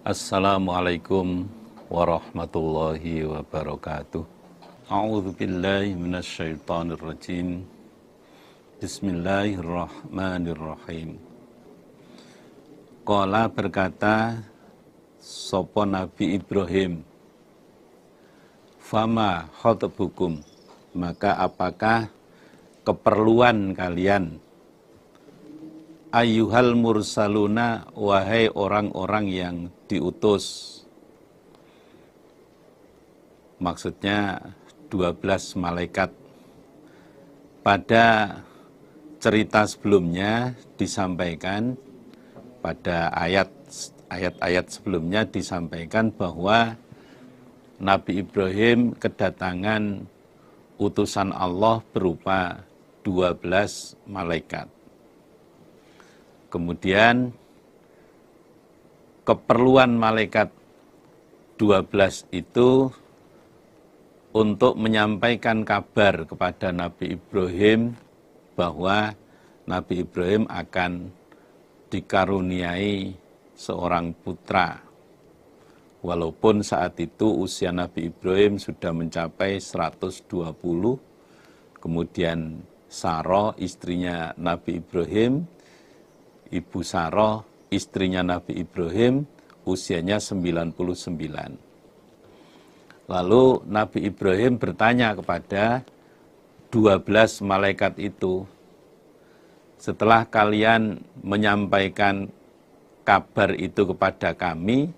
Assalamualaikum warahmatullahi wabarakatuh. A'udzu billahi minasyaitonir rajim. Bismillahirrahmanirrahim. Qala berkata sapa Nabi Ibrahim, fama khatabukum, maka apakah keperluan kalian, ayyuhal mursaluna, wahai orang-orang yang diutus. Maksudnya 12 malaikat. Pada cerita sebelumnya disampaikan, pada ayat-ayat sebelumnya disampaikan bahwa Nabi Ibrahim kedatangan utusan Allah berupa 12 malaikat. Kemudian keperluan malaikat 12 itu untuk menyampaikan kabar kepada Nabi Ibrahim bahwa Nabi Ibrahim akan dikaruniai seorang putra. Walaupun saat itu usia Nabi Ibrahim sudah mencapai 120, kemudian Sarah istrinya Nabi Ibrahim, Ibu Sarah istrinya Nabi Ibrahim, usianya 99. Lalu Nabi Ibrahim bertanya kepada 12 malaikat itu, setelah kalian menyampaikan kabar itu kepada kami,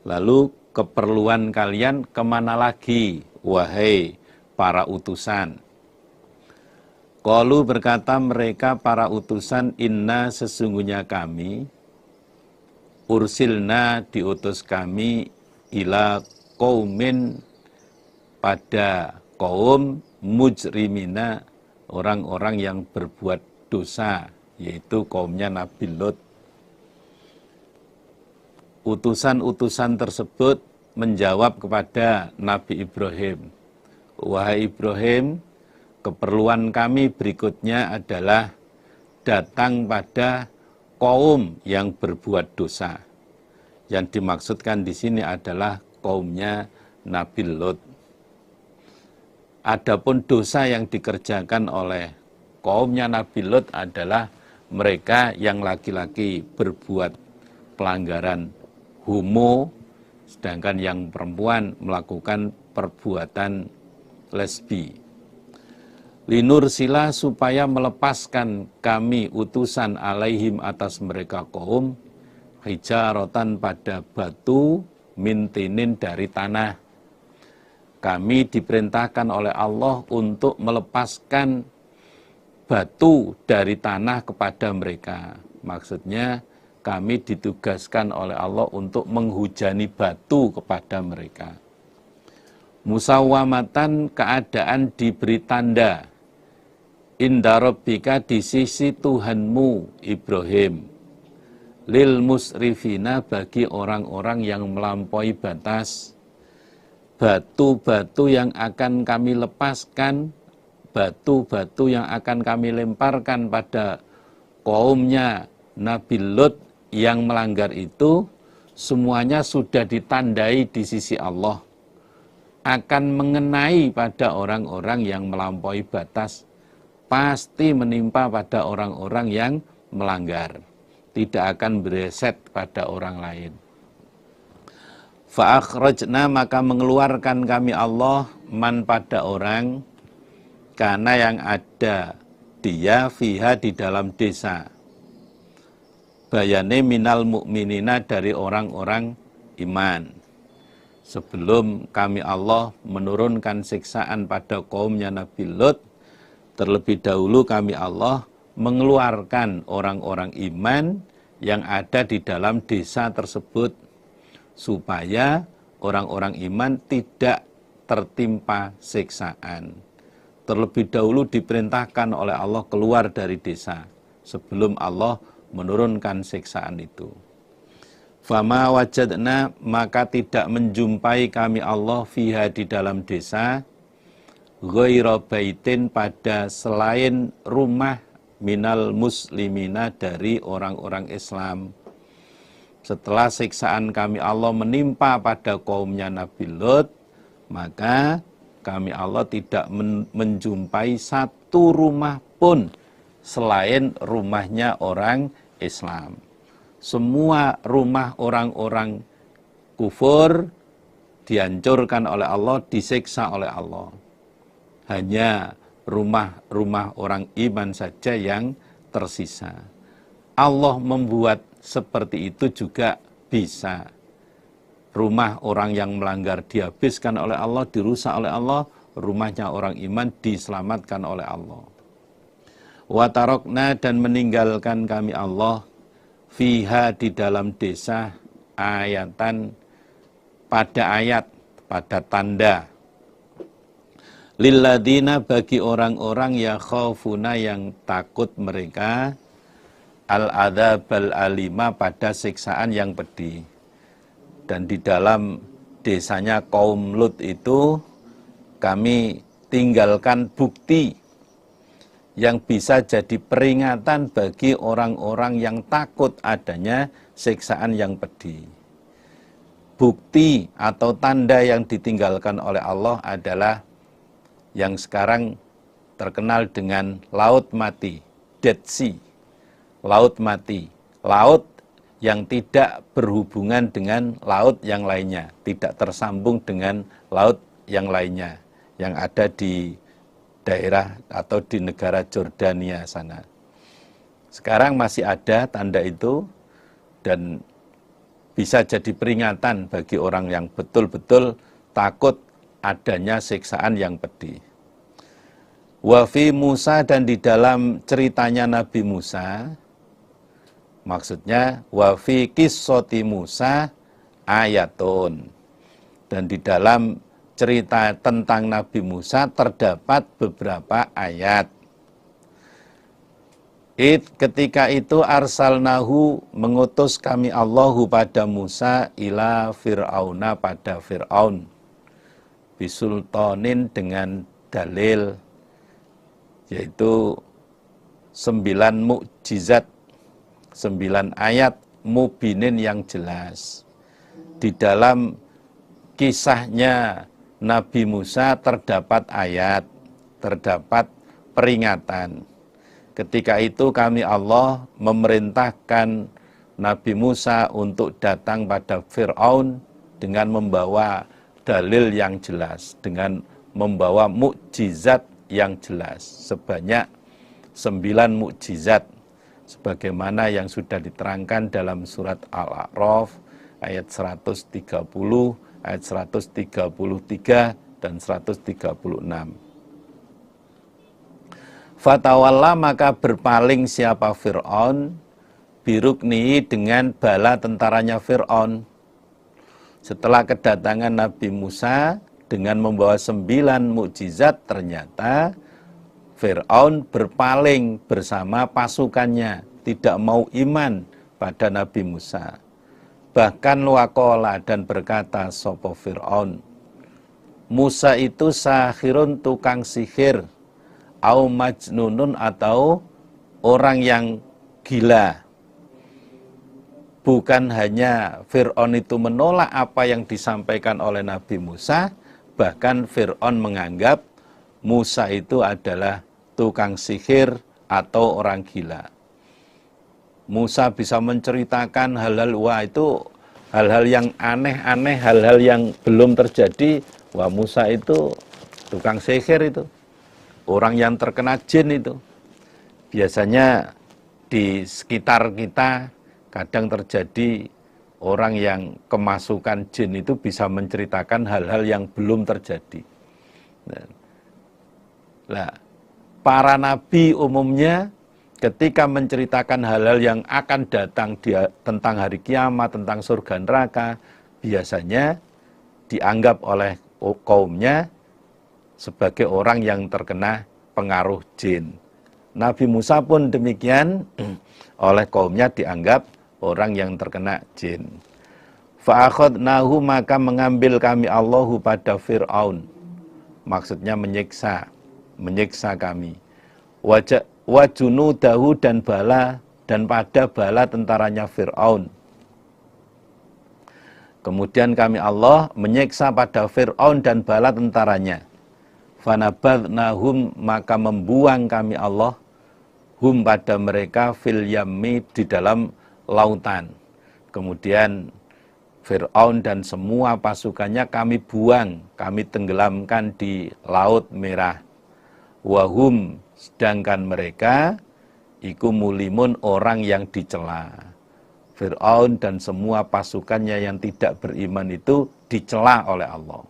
lalu keperluan kalian kemana lagi, wahai para utusan? Qalu berkata mereka para utusan, inna sesungguhnya kami, ursilna diutus kami, ila qaumin pada kaum mujrimina, orang-orang yang berbuat dosa, yaitu kaumnya Nabi Lot. Utusan-utusan tersebut menjawab kepada Nabi Ibrahim, wahai Ibrahim, keperluan kami berikutnya adalah datang pada kaum yang berbuat dosa. Yang dimaksudkan di sini adalah kaumnya Nabi Lot. Adapun dosa yang dikerjakan oleh kaumnya Nabi Lot adalah mereka yang laki-laki berbuat pelanggaran homo, sedangkan yang perempuan melakukan perbuatan lesbi. Linur sila, supaya melepaskan kami utusan alaihim atas mereka kaum, hijarotan pada batu, mintinin dari tanah. Kami diperintahkan oleh Allah untuk melepaskan batu dari tanah kepada mereka. Maksudnya kami ditugaskan oleh Allah untuk menghujani batu kepada mereka. Musawwamatan, keadaan diberi tanda, inda rabbika, di sisi Tuhanmu Ibrahim, lil musrifina, bagi orang-orang yang melampaui batas. Batu-batu yang akan kami lepaskan, batu-batu yang akan kami lemparkan pada kaumnya Nabi Lot yang melanggar itu, semuanya sudah ditandai di sisi Allah, akan mengenai pada orang-orang yang melampaui batas, pasti menimpa pada orang-orang yang melanggar, tidak akan bereset pada orang lain. Fa'akhrajna, maka mengeluarkan kami Allah, man pada orang, karena yang ada dia fiha di dalam desa, bayane minal mu'minina, dari orang-orang iman. Sebelum kami Allah menurunkan siksaan pada kaumnya Nabi Lot, terlebih dahulu kami Allah mengeluarkan orang-orang iman yang ada di dalam desa tersebut, supaya orang-orang iman tidak tertimpa siksaan. Terlebih dahulu diperintahkan oleh Allah keluar dari desa sebelum Allah menurunkan siksaan itu. Fama wajadna, maka tidak menjumpai kami Allah fiha di dalam desa, ghaira baitin, pada selain rumah, minal muslimina, dari orang-orang Islam. setelah siksaan kami Allah menimpa pada kaumnya Nabi Lut, maka kami Allah tidak menjumpai satu rumah pun selain rumahnya orang Islam. Semua rumah orang-orang kufur dihancurkan oleh Allah, disiksa oleh Allah. Hanya rumah-rumah orang iman saja yang tersisa. Allah membuat seperti itu juga bisa. Rumah orang yang melanggar dihabiskan oleh Allah, dirusak oleh Allah, rumahnya orang iman diselamatkan oleh Allah. Wa tarokna, dan meninggalkan kami Allah fiha, di dalam desa, ayatan, pada ayat, pada tanda, lilladina, bagi orang-orang yakhafuna, yang takut mereka, al-adzabal alima, pada siksaan yang pedih. Dan di dalam desanya kaum Lut itu kami tinggalkan bukti yang bisa jadi peringatan bagi orang-orang yang takut adanya siksaan yang pedih. Bukti atau tanda yang ditinggalkan oleh Allah adalah yang sekarang terkenal dengan laut mati, Dead Sea, laut mati, laut yang tidak berhubungan dengan laut yang lainnya, tidak tersambung dengan laut yang lainnya, yang ada di daerah atau di negara Jordania sana. Sekarang masih ada tanda itu, dan bisa jadi peringatan bagi orang yang betul-betul takut adanya siksaan yang pedih. Wa fi Musa, dan di dalam ceritanya Nabi Musa, maksudnya wa fi qissati Musa ayatun, dan di dalam cerita tentang Nabi Musa terdapat beberapa ayat. Ketika itu arsalnahu, mengutus kami Allahu pada Musa, ila Fir'auna, pada Fir'aun, bisultanin, dengan dalil, yaitu 9 mukjizat, 9 ayat mubinin, yang jelas. Di dalam kisahnya Nabi Musa terdapat ayat, terdapat peringatan. Ketika itu kami Allah memerintahkan Nabi Musa untuk datang pada Fir'aun dengan membawa dalil yang jelas, dengan membawa mukjizat yang jelas, sebanyak 9 mukjizat, sebagaimana yang sudah diterangkan dalam surat Al-A'raf ayat 130, ayat 133 dan 136. Fatawalla, maka berpaling siapa Fir'aun, biruknihi, dengan bala tentaranya Fir'aun. Setelah kedatangan Nabi Musa dengan membawa 9 mukjizat, ternyata Fir'aun berpaling bersama pasukannya, tidak mau iman pada Nabi Musa. Bahkan waqala, dan berkata sopo Fir'aun, Musa itu sahirun, tukang sihir, au majnunun, atau orang yang gila. Bukan hanya Fir'aun itu menolak apa yang disampaikan oleh Nabi Musa, bahkan Fir'aun menganggap Musa itu adalah tukang sihir atau orang gila. Musa bisa menceritakan hal-hal, wah itu hal-hal yang aneh-aneh, hal-hal yang belum terjadi. Wah, Musa itu tukang sihir, itu orang yang terkena jin itu. Biasanya di sekitar kita kadang terjadi orang yang kemasukan jin itu bisa menceritakan hal-hal yang belum terjadi. Nah, para nabi umumnya ketika menceritakan hal-hal yang akan datang tentang hari kiamat, tentang surga neraka, biasanya dianggap oleh kaumnya sebagai orang yang terkena pengaruh jin. Nabi Musa pun demikian, oleh kaumnya dianggap orang yang terkena jin. Fa'akhadnahu, maka mengambil kami Allahu pada Fir'aun. Maksudnya menyiksa kami. Wajunudahu, dan pada bala tentaranya Fir'aun. Kemudian kami Allah menyiksa pada Fir'aun dan bala tentaranya. Fanabadnahum, maka membuang kami Allah hum pada mereka fil yammi, di dalam lautan. Kemudian Fir'aun dan semua pasukannya kami buang, kami tenggelamkan di Laut Merah. Wahum, sedangkan mereka iku mulimun, orang yang dicela. Fir'aun dan semua pasukannya yang tidak beriman itu dicela oleh Allah.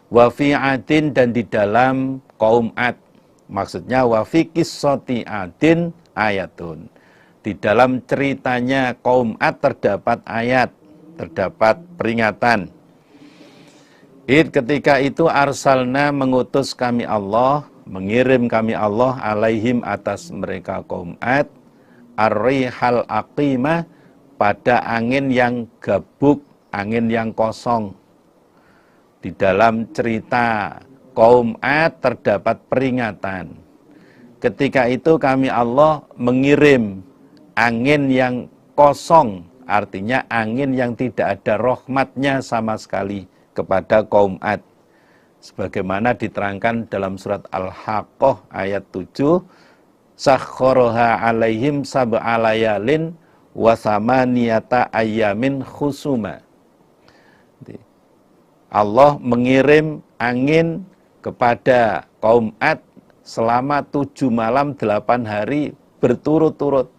Wa fi adin, dan di dalam kaum Ad, maksudnya wa fi qissati adin ayatun. Di dalam ceritanya kaum Ad terdapat ayat, terdapat peringatan. Ketika itu arsalna, mengutus kami Allah, mengirim kami Allah alaihim, atas mereka kaum Ad, ar-rihal aqimah, pada angin yang gabuk, angin yang kosong. Di dalam cerita kaum Ad terdapat peringatan. Ketika itu kami Allah mengirim angin yang kosong, artinya angin yang tidak ada rahmatnya sama sekali kepada kaum Ad. Sebagaimana diterangkan dalam surat Al-Haqqah ayat 7, sakhkharaha alaihim sab'a layalin wa samaniyata ayyamin khusuma. Allah mengirim angin kepada kaum Ad selama 7 malam 8 hari berturut-turut.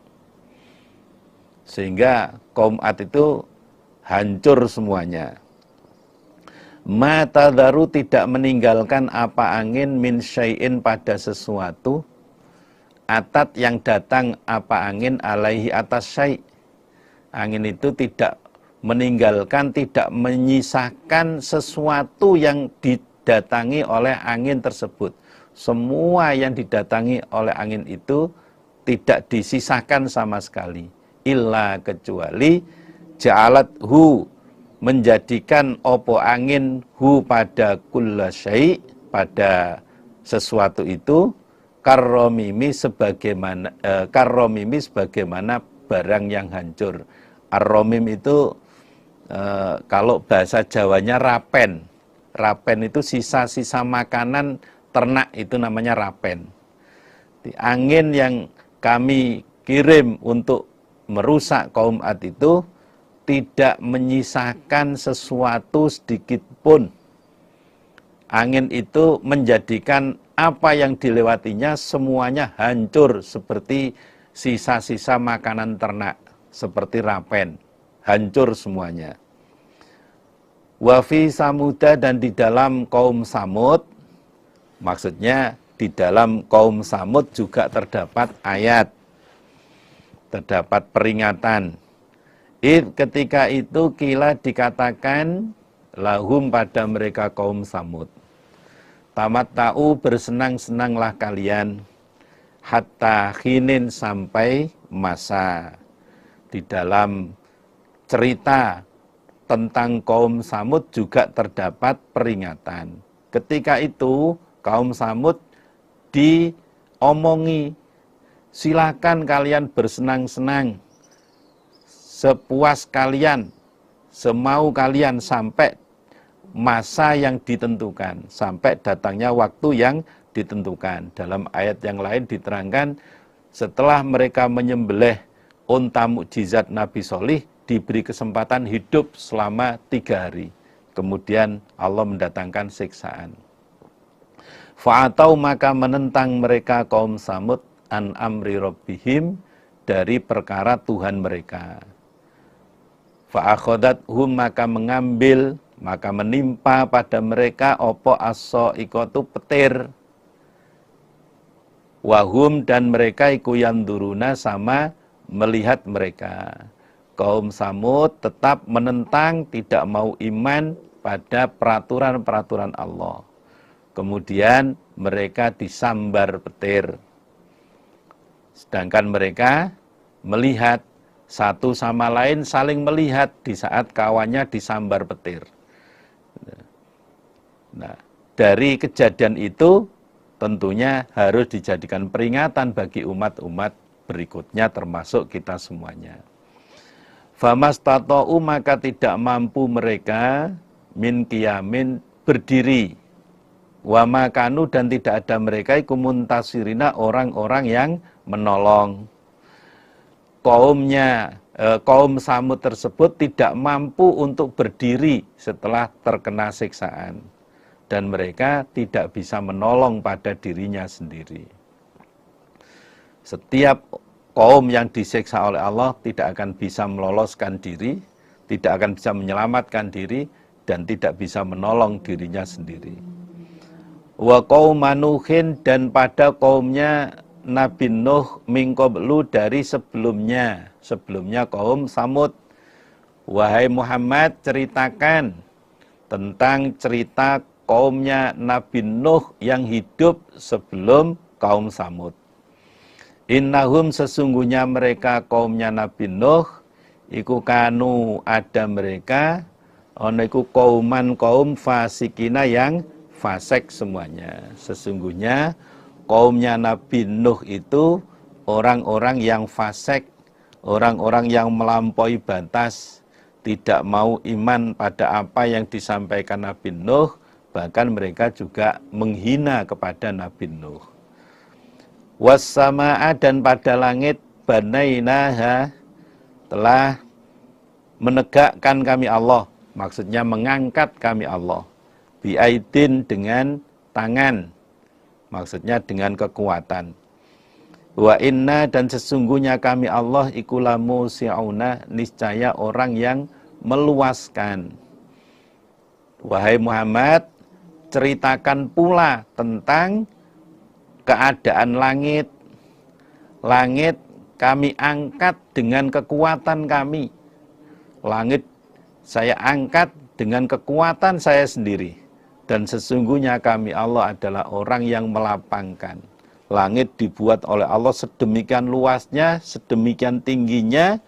Sehingga kaum Ad itu hancur semuanya. Mata daru, tidak meninggalkan apa angin min syai'in, pada sesuatu, atat yang datang apa angin alaihi, atas syai'. Angin itu tidak meninggalkan, tidak menyisakan sesuatu yang didatangi oleh angin tersebut. Semua yang didatangi oleh angin itu tidak disisakan sama sekali. Illa, kecuali ja'alat hu, menjadikan opo angin hu pada kulla syai', pada sesuatu itu, karromimi, sebagaimana karromimi, sebagaimana barang yang hancur. Ar-romim itu kalau bahasa Jawanya rapen. Rapen itu sisa-sisa makanan ternak, itu namanya rapen. Angin yang kami kirim untuk merusak kaum Ad itu tidak menyisakan sesuatu sedikit pun. Angin itu menjadikan apa yang dilewatinya semuanya hancur, seperti sisa-sisa makanan ternak, seperti rapen, hancur semuanya. Wa fi Samuda, dan di dalam kaum Samud, maksudnya di dalam kaum Samud juga terdapat ayat, terdapat peringatan. Ketika itu kila, dikatakan lahum, pada mereka kaum Samud, tamatta'u, bersenang-senanglah kalian, hatta khinin, sampai masa. Di dalam cerita tentang kaum Samud juga terdapat peringatan. Ketika itu kaum Samud diomongi, silakan kalian bersenang-senang sepuas kalian, semau kalian, sampai masa yang ditentukan, sampai datangnya waktu yang ditentukan. Dalam ayat yang lain diterangkan, setelah mereka menyembelih unta mukjizat Nabi Sholih, diberi kesempatan hidup selama 3 hari. Kemudian Allah mendatangkan siksaan. Fa'atau, maka menentang mereka kaum Samud, an amri rabbihim, dari perkara Tuhan mereka. Fa'akhodathum, maka mengambil, maka menimpa pada mereka opo as-sa'iqatu, petir. Wahum, dan mereka iku yanduruna, sama melihat mereka. Kaum Samud tetap menentang, tidak mau iman pada peraturan-peraturan Allah. Kemudian mereka disambar petir. Sedangkan mereka melihat satu sama lain, saling melihat di saat kawannya disambar petir. Nah, dari kejadian itu tentunya harus dijadikan peringatan bagi umat-umat berikutnya, termasuk kita semuanya. Famastata'u maka tidak mampu mereka min qiyamin berdiri. Wa makanu dan tidak ada mereka iku muntasirina orang-orang yang menolong. Kaum Samud tersebut tidak mampu untuk berdiri setelah terkena siksaan. Dan mereka tidak bisa menolong pada dirinya sendiri. Setiap kaum yang disiksa oleh Allah tidak akan bisa meloloskan diri, tidak akan bisa menyelamatkan diri, dan tidak bisa menolong dirinya sendiri. Wa qauma Nuhin dan pada kaumnya Nabi Nuh min qablu dari sebelumnya kaum Samud. Wahai Muhammad, ceritakan tentang cerita kaumnya Nabi Nuh yang hidup sebelum kaum Samud. Innahum sesungguhnya mereka kaumnya Nabi Nuh iku kanu ada mereka ana iku kaum fasikina yang fasik semuanya. Sesungguhnya kaumnya Nabi Nuh itu orang-orang yang fasik, orang-orang yang melampaui batas, tidak mau iman pada apa yang disampaikan Nabi Nuh, bahkan mereka juga menghina kepada Nabi Nuh. Wassama'a dan pada langit banainaha telah menegakkan kami Allah, maksudnya mengangkat kami Allah, biaidin dengan tangan, maksudnya dengan kekuatan. Wa inna dan sesungguhnya kami Allah ikulamu si'auna niscaya orang yang meluaskan. Wahai Muhammad, ceritakan pula tentang keadaan langit. Langit kami angkat dengan kekuatan kami. Langit saya angkat dengan kekuatan saya sendiri. Dan sesungguhnya kami Allah adalah orang yang melapangkan. Langit dibuat oleh Allah sedemikian luasnya, sedemikian tingginya.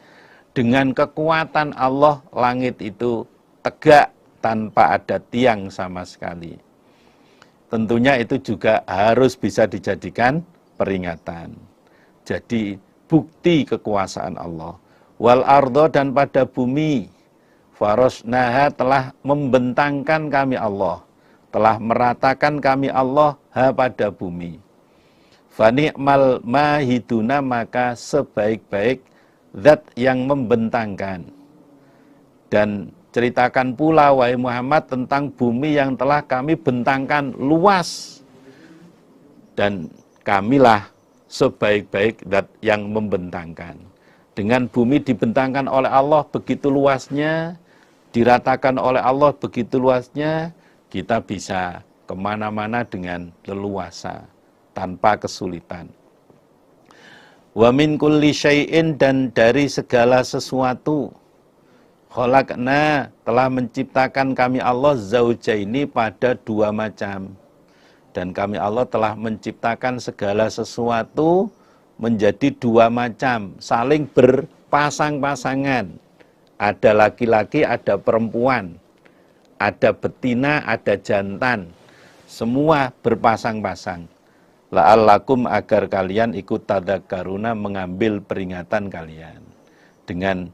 Dengan kekuatan Allah, langit itu tegak tanpa ada tiang sama sekali. Tentunya itu juga harus bisa dijadikan peringatan. Jadi bukti kekuasaan Allah. Wal ardo dan pada bumi, farosnaha telah membentangkan kami Allah, telah meratakan kami Allah ha pada bumi. Fani'mal mahiduna maka sebaik-baik zat yang membentangkan. Dan ceritakan pula wahai Muhammad tentang bumi yang telah kami bentangkan luas. Dan kamilah sebaik-baik zat yang membentangkan. Dengan bumi dibentangkan oleh Allah begitu luasnya, diratakan oleh Allah begitu luasnya, kita bisa kemana-mana dengan leluasa, tanpa kesulitan. Wa min kulli syai'in dan dari segala sesuatu, khalaqna telah menciptakan kami Allah zaujaini pada dua macam. Dan kami Allah telah menciptakan segala sesuatu menjadi dua macam, saling berpasang-pasangan. Ada laki-laki, ada perempuan, ada betina, ada jantan. Semua berpasang-pasang. La'allakum agar kalian ikut tadzakaruna mengambil peringatan kalian. Dengan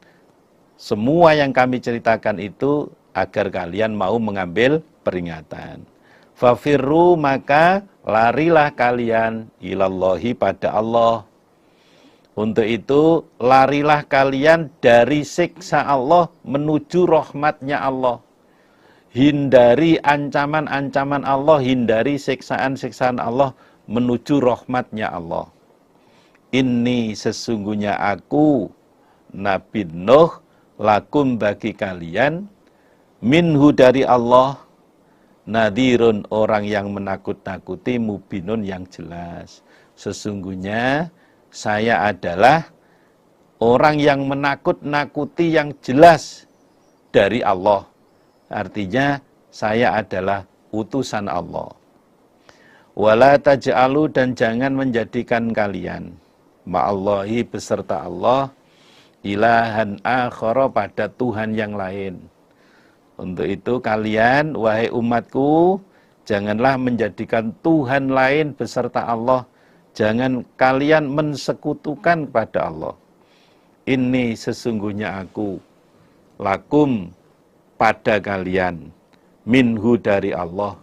semua yang kami ceritakan itu agar kalian mau mengambil peringatan. Fafirru maka larilah kalian ilallahi pada Allah. Untuk itu larilah kalian dari siksa Allah menuju rahmatnya Allah. Hindari ancaman-ancaman Allah, hindari siksaan-siksaan Allah menuju rahmatnya Allah. Ini sesungguhnya aku Nabi Nuh lakum bagi kalian minhu dari Allah nadhirun orang yang menakut-nakuti mubinun yang jelas. Sesungguhnya saya adalah orang yang menakut-nakuti yang jelas dari Allah. Artinya saya adalah utusan Allah. Wala taj'alu dan jangan menjadikan kalian ma'allahi beserta Allah ilahan akhara pada Tuhan yang lain. Untuk itu kalian wahai umatku janganlah menjadikan Tuhan lain beserta Allah. Jangan kalian mensekutukan kepada Allah. Ini sesungguhnya aku lakum pada kalian minhu dari Allah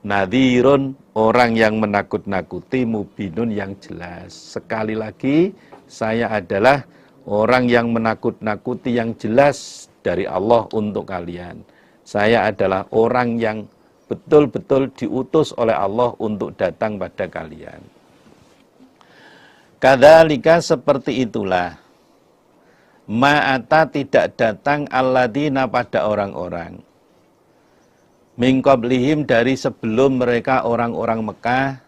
nadhirun orang yang menakut-nakuti mubinun yang jelas. Sekali lagi saya adalah orang yang menakut-nakuti yang jelas dari Allah untuk kalian. Saya adalah orang yang betul-betul diutus oleh Allah untuk datang pada kalian. Kadzalika seperti itulah ma'ata tidak datang alladzina pada orang-orang min qablihim dari sebelum mereka orang-orang Mekah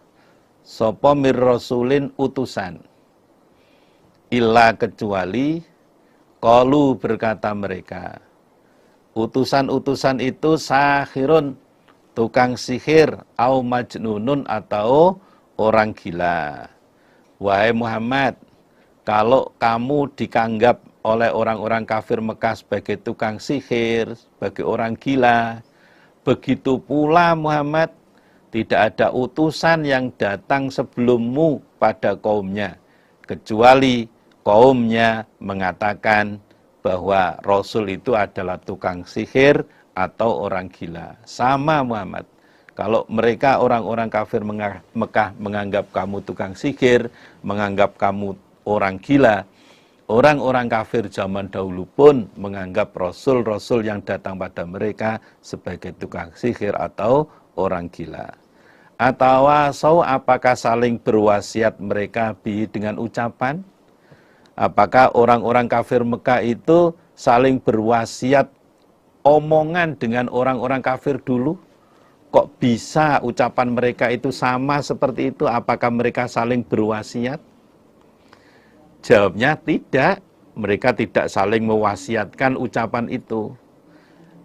sapa mir rasulin utusan illa kecuali qalu berkata mereka utusan-utusan itu sahirun tukang sihir au majnunun atau orang gila. Wahai Muhammad, kalau kamu dianggap oleh orang-orang kafir Mekah sebagai tukang sihir, sebagai orang gila, begitu pula Muhammad, tidak ada utusan yang datang sebelummu pada kaumnya, kecuali kaumnya mengatakan bahwa Rasul itu adalah tukang sihir atau orang gila. Sama Muhammad. Kalau mereka orang-orang kafir Mekah menganggap kamu tukang sihir, menganggap kamu orang gila, orang-orang kafir zaman dahulu pun menganggap rasul-rasul yang datang pada mereka sebagai tukang sihir atau orang gila. Atau apakah saling berwasiat mereka dengan ucapan? Apakah orang-orang kafir Mekah itu saling berwasiat omongan dengan orang-orang kafir dulu? Kok bisa ucapan mereka itu sama seperti itu? Apakah mereka saling berwasiat? Jawabnya tidak. Mereka tidak saling mewasiatkan ucapan itu.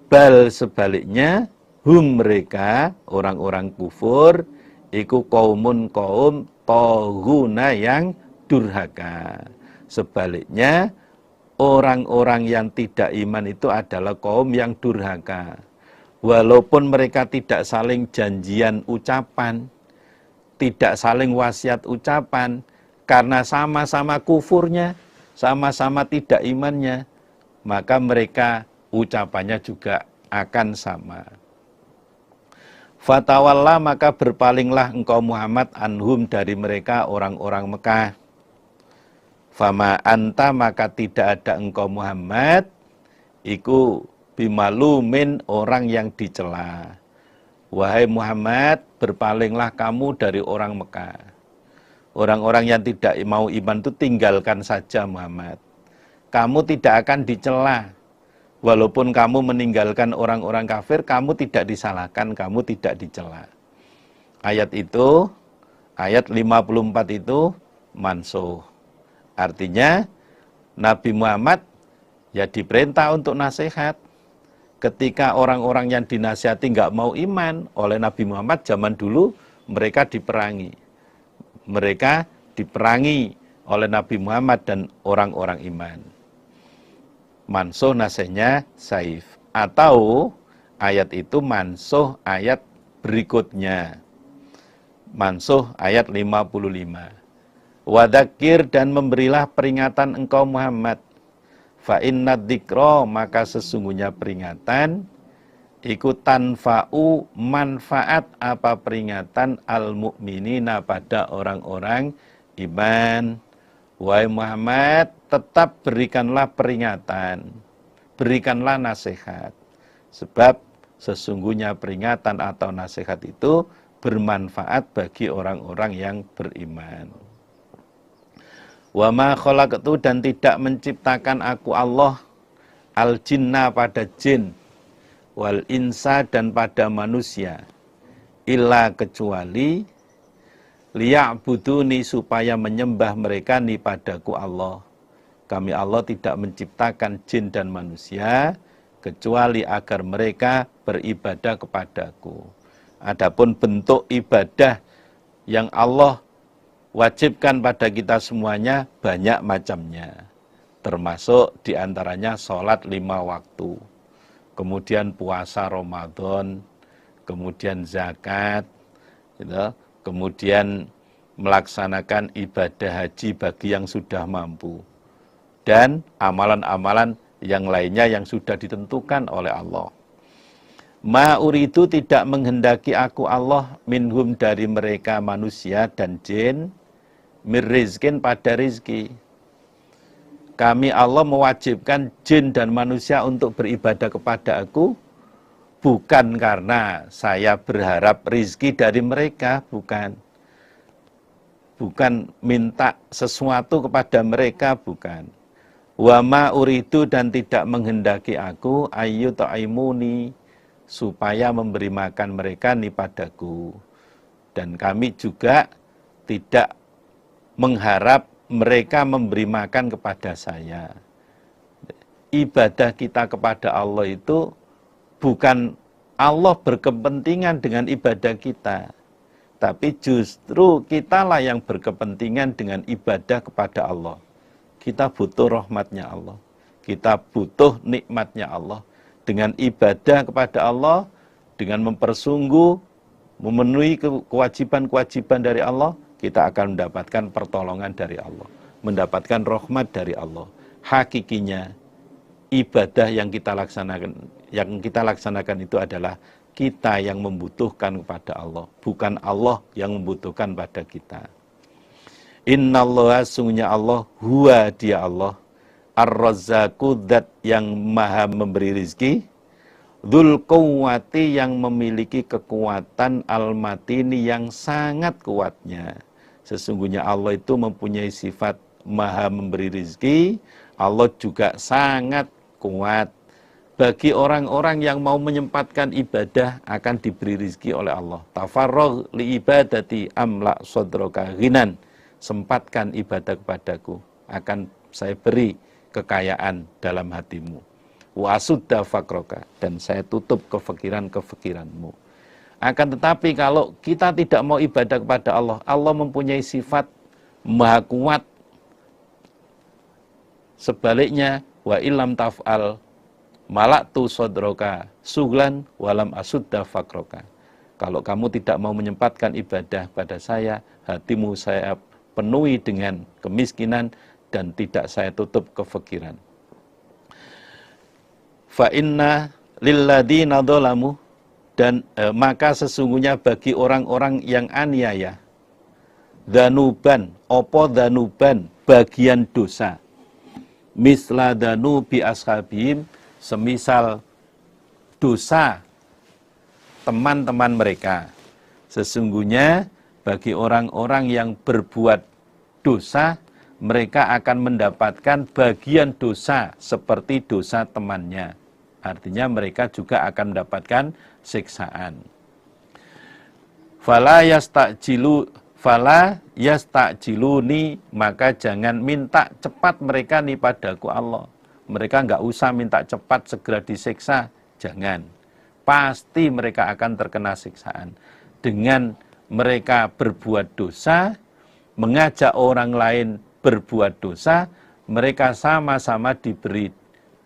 Bal sebaliknya, hum mereka, orang-orang kufur, iku kaumun kaum tohuna yang durhaka. Sebaliknya, orang-orang yang tidak iman itu adalah kaum yang durhaka. Walaupun mereka tidak saling janjian ucapan, tidak saling wasiat ucapan, karena sama-sama kufurnya, sama-sama tidak imannya, maka mereka ucapannya juga akan sama. Fatawalla maka berpalinglah engkau Muhammad anhum dari mereka orang-orang Mekah. Fama anta maka tidak ada engkau Muhammad, iku bimalumin orang yang dicela. Wahai Muhammad, berpalinglah kamu dari orang Mekah. Orang-orang yang tidak mau iman itu tinggalkan saja Muhammad. Kamu tidak akan dicela. Walaupun kamu meninggalkan orang-orang kafir, kamu tidak disalahkan, kamu tidak dicela. Ayat itu, ayat 54 itu mansuh. Artinya Nabi Muhammad ya diperintah untuk nasihat. Ketika orang-orang yang dinasihati nggak mau iman oleh Nabi Muhammad zaman dulu, mereka diperangi. Mereka diperangi oleh Nabi Muhammad dan orang-orang iman. Mansuh nasihatnya saif. Atau ayat itu mansuh ayat berikutnya. Mansuh ayat 55. Wadakir dan memberilah peringatan engkau Muhammad. Fa inna dzikra maka sesungguhnya peringatan iku tanfa'u manfaat apa peringatan al mukminina pada orang-orang iman. Wahai Muhammad, tetap berikanlah peringatan, berikanlah nasihat. Sebab sesungguhnya peringatan atau nasihat itu bermanfaat bagi orang-orang yang beriman. Wa ma khalaqtu dan tidak menciptakan aku Allah al jinna pada jin wal insa dan pada manusia illa kecuali liya'buduni supaya menyembah mereka ni padaku Allah. Kami Allah tidak menciptakan jin dan manusia kecuali agar mereka beribadah kepadaku. Adapun bentuk ibadah yang Allah wajibkan pada kita semuanya banyak macamnya. Termasuk diantaranya sholat 5 waktu. Kemudian puasa Ramadan. Kemudian zakat. Gitu. Kemudian melaksanakan ibadah haji bagi yang sudah mampu. Dan amalan-amalan yang lainnya yang sudah ditentukan oleh Allah. Ma uridu tidak menghendaki aku Allah minhum dari mereka manusia dan jin mirrizkin pada rizki. Kami Allah mewajibkan jin dan manusia untuk beribadah kepada aku bukan karena saya berharap rizki dari mereka, bukan. Bukan minta sesuatu kepada mereka, bukan. Wa ma uridu dan tidak menghendaki aku ayu ta'imuni supaya memberi makan mereka ni padaku. Dan kami juga tidak mengharap mereka memberi makan kepada saya. Ibadah kita kepada Allah itu bukan Allah berkepentingan dengan ibadah kita, tapi justru kitalah yang berkepentingan dengan ibadah kepada Allah. Kita butuh rahmatnya Allah, kita butuh nikmatnya Allah. Dengan ibadah kepada Allah, dengan mempersungguh, memenuhi kewajiban-kewajiban dari Allah, kita akan mendapatkan pertolongan dari Allah, mendapatkan rahmat dari Allah. Hakikinya ibadah yang kita laksanakan itu adalah kita yang membutuhkan kepada Allah, bukan Allah yang membutuhkan pada kita. Innallaha sungguhnya Allah, huwa dia Allah, ar-razzaqu dzat yang maha memberi rizki, dzul quwwati yang memiliki kekuatan, al-matini yang sangat kuatnya. Sesungguhnya Allah itu mempunyai sifat maha memberi rizki, Allah juga sangat kuat. Bagi orang-orang yang mau menyempatkan ibadah akan diberi rizki oleh Allah. Tafarragh li ibadati amla sadroka ghinan. Sempatkan ibadah kepadaku, akan saya beri kekayaan dalam hatimu. Wa asudda faqroka, dan saya tutup kefikiran-kefikiranmu. Akan tetapi kalau kita tidak mau ibadah kepada Allah, Allah mempunyai sifat maha kuat. Sebaliknya, wa illam taf'al malaktu sodroka suglan walam asudda faqroka. Kalau kamu tidak mau menyempatkan ibadah pada saya, hatimu saya penuhi dengan kemiskinan dan tidak saya tutup kefikiran. Fa inna lilladzina dzalamu, dan maka sesungguhnya bagi orang-orang yang aniaya, dzanuban, opo dzanuban, bagian dosa, misla dzanubi ashabihim, semisal dosa teman-teman mereka. Sesungguhnya bagi orang-orang yang berbuat dosa, mereka akan mendapatkan bagian dosa seperti dosa temannya. Artinya mereka juga akan mendapatkan siksaan. Fala yasta'jiluni, maka jangan minta cepat mereka nih padaku Allah. Mereka enggak usah minta cepat segera disiksa, jangan. Pasti mereka akan terkena siksaan. Dengan mereka berbuat dosa, mengajak orang lain berbuat dosa, mereka sama-sama diberi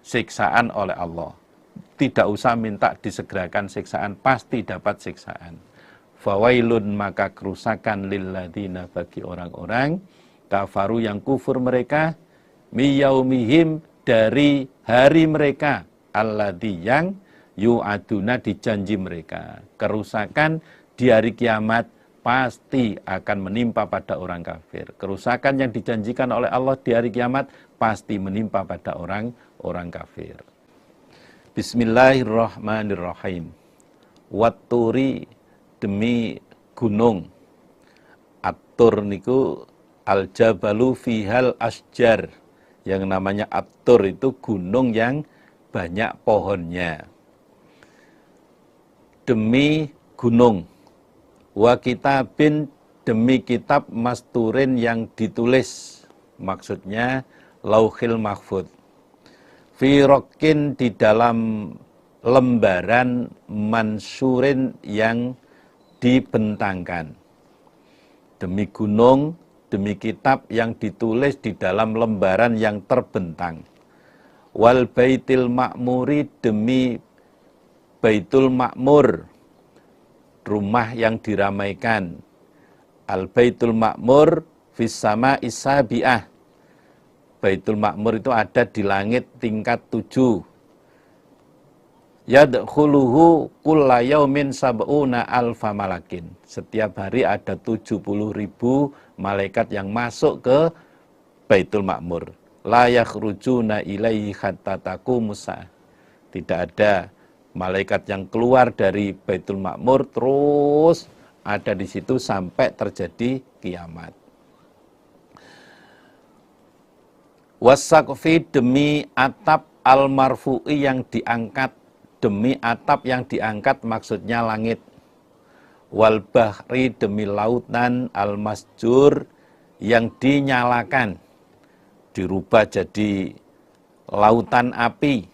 siksaan oleh Allah. Tidak usah minta disegerakan siksaan, pasti dapat siksaan. Fawailun, maka kerusakan lilladzina, bagi orang-orang kafaru yang kufur mereka, miyaumihim, dari hari mereka, alladzi yang yu'aduna, dijanji mereka. Kerusakan di hari kiamat pasti akan menimpa pada orang kafir. Kerusakan yang dijanjikan oleh Allah di hari kiamat pasti menimpa pada orang kafir. Bismillahirrahmanirrahim. Watturi, demi gunung. At-tur niku al-jabalu fihal asjar. Yang namanya At-tur itu gunung yang banyak pohonnya. Demi gunung. Wa kitabin, demi kitab masturin yang ditulis. Maksudnya lauhil mahfud. Fi rokin, di dalam lembaran, mansurin yang dibentangkan. Demi gunung, demi kitab yang ditulis di dalam lembaran yang terbentang. Wal baitil ma'muri, demi Baitul Ma'mur, rumah yang diramaikan. Al Baitul Ma'mur fis sama isabi'ah, Baitul Ma'mur itu ada di langit tingkat 7. Yadkhuluhu kulla yaumin sab'una alfa malakin. Setiap hari ada 70.000 malaikat yang masuk ke Baitul Ma'mur. La yakhrujuna ilaihi hatta taqumus saah. Tidak ada malaikat yang keluar dari Baitul Ma'mur terus ada di situ sampai terjadi kiamat. Wasaqfi demi atap al-marfu'i yang diangkat, demi atap yang diangkat maksudnya langit. Wal bahri demi lautan al-masjur yang dinyalakan, dirubah jadi lautan api,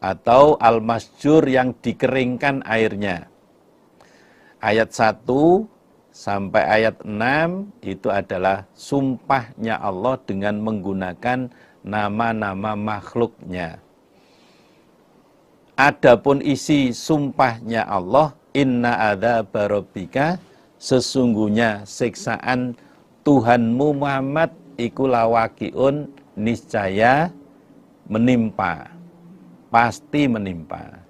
atau al-masjur yang dikeringkan airnya. Ayat 1 sampai ayat 6 itu adalah sumpahnya Allah dengan menggunakan nama-nama makhluknya. Adapun isi sumpahnya Allah, inna adzaba rabbika, sesungguhnya siksaan Tuhanmu Muhammad iku lawaqiun, niscaya menimpa, pasti menimpa.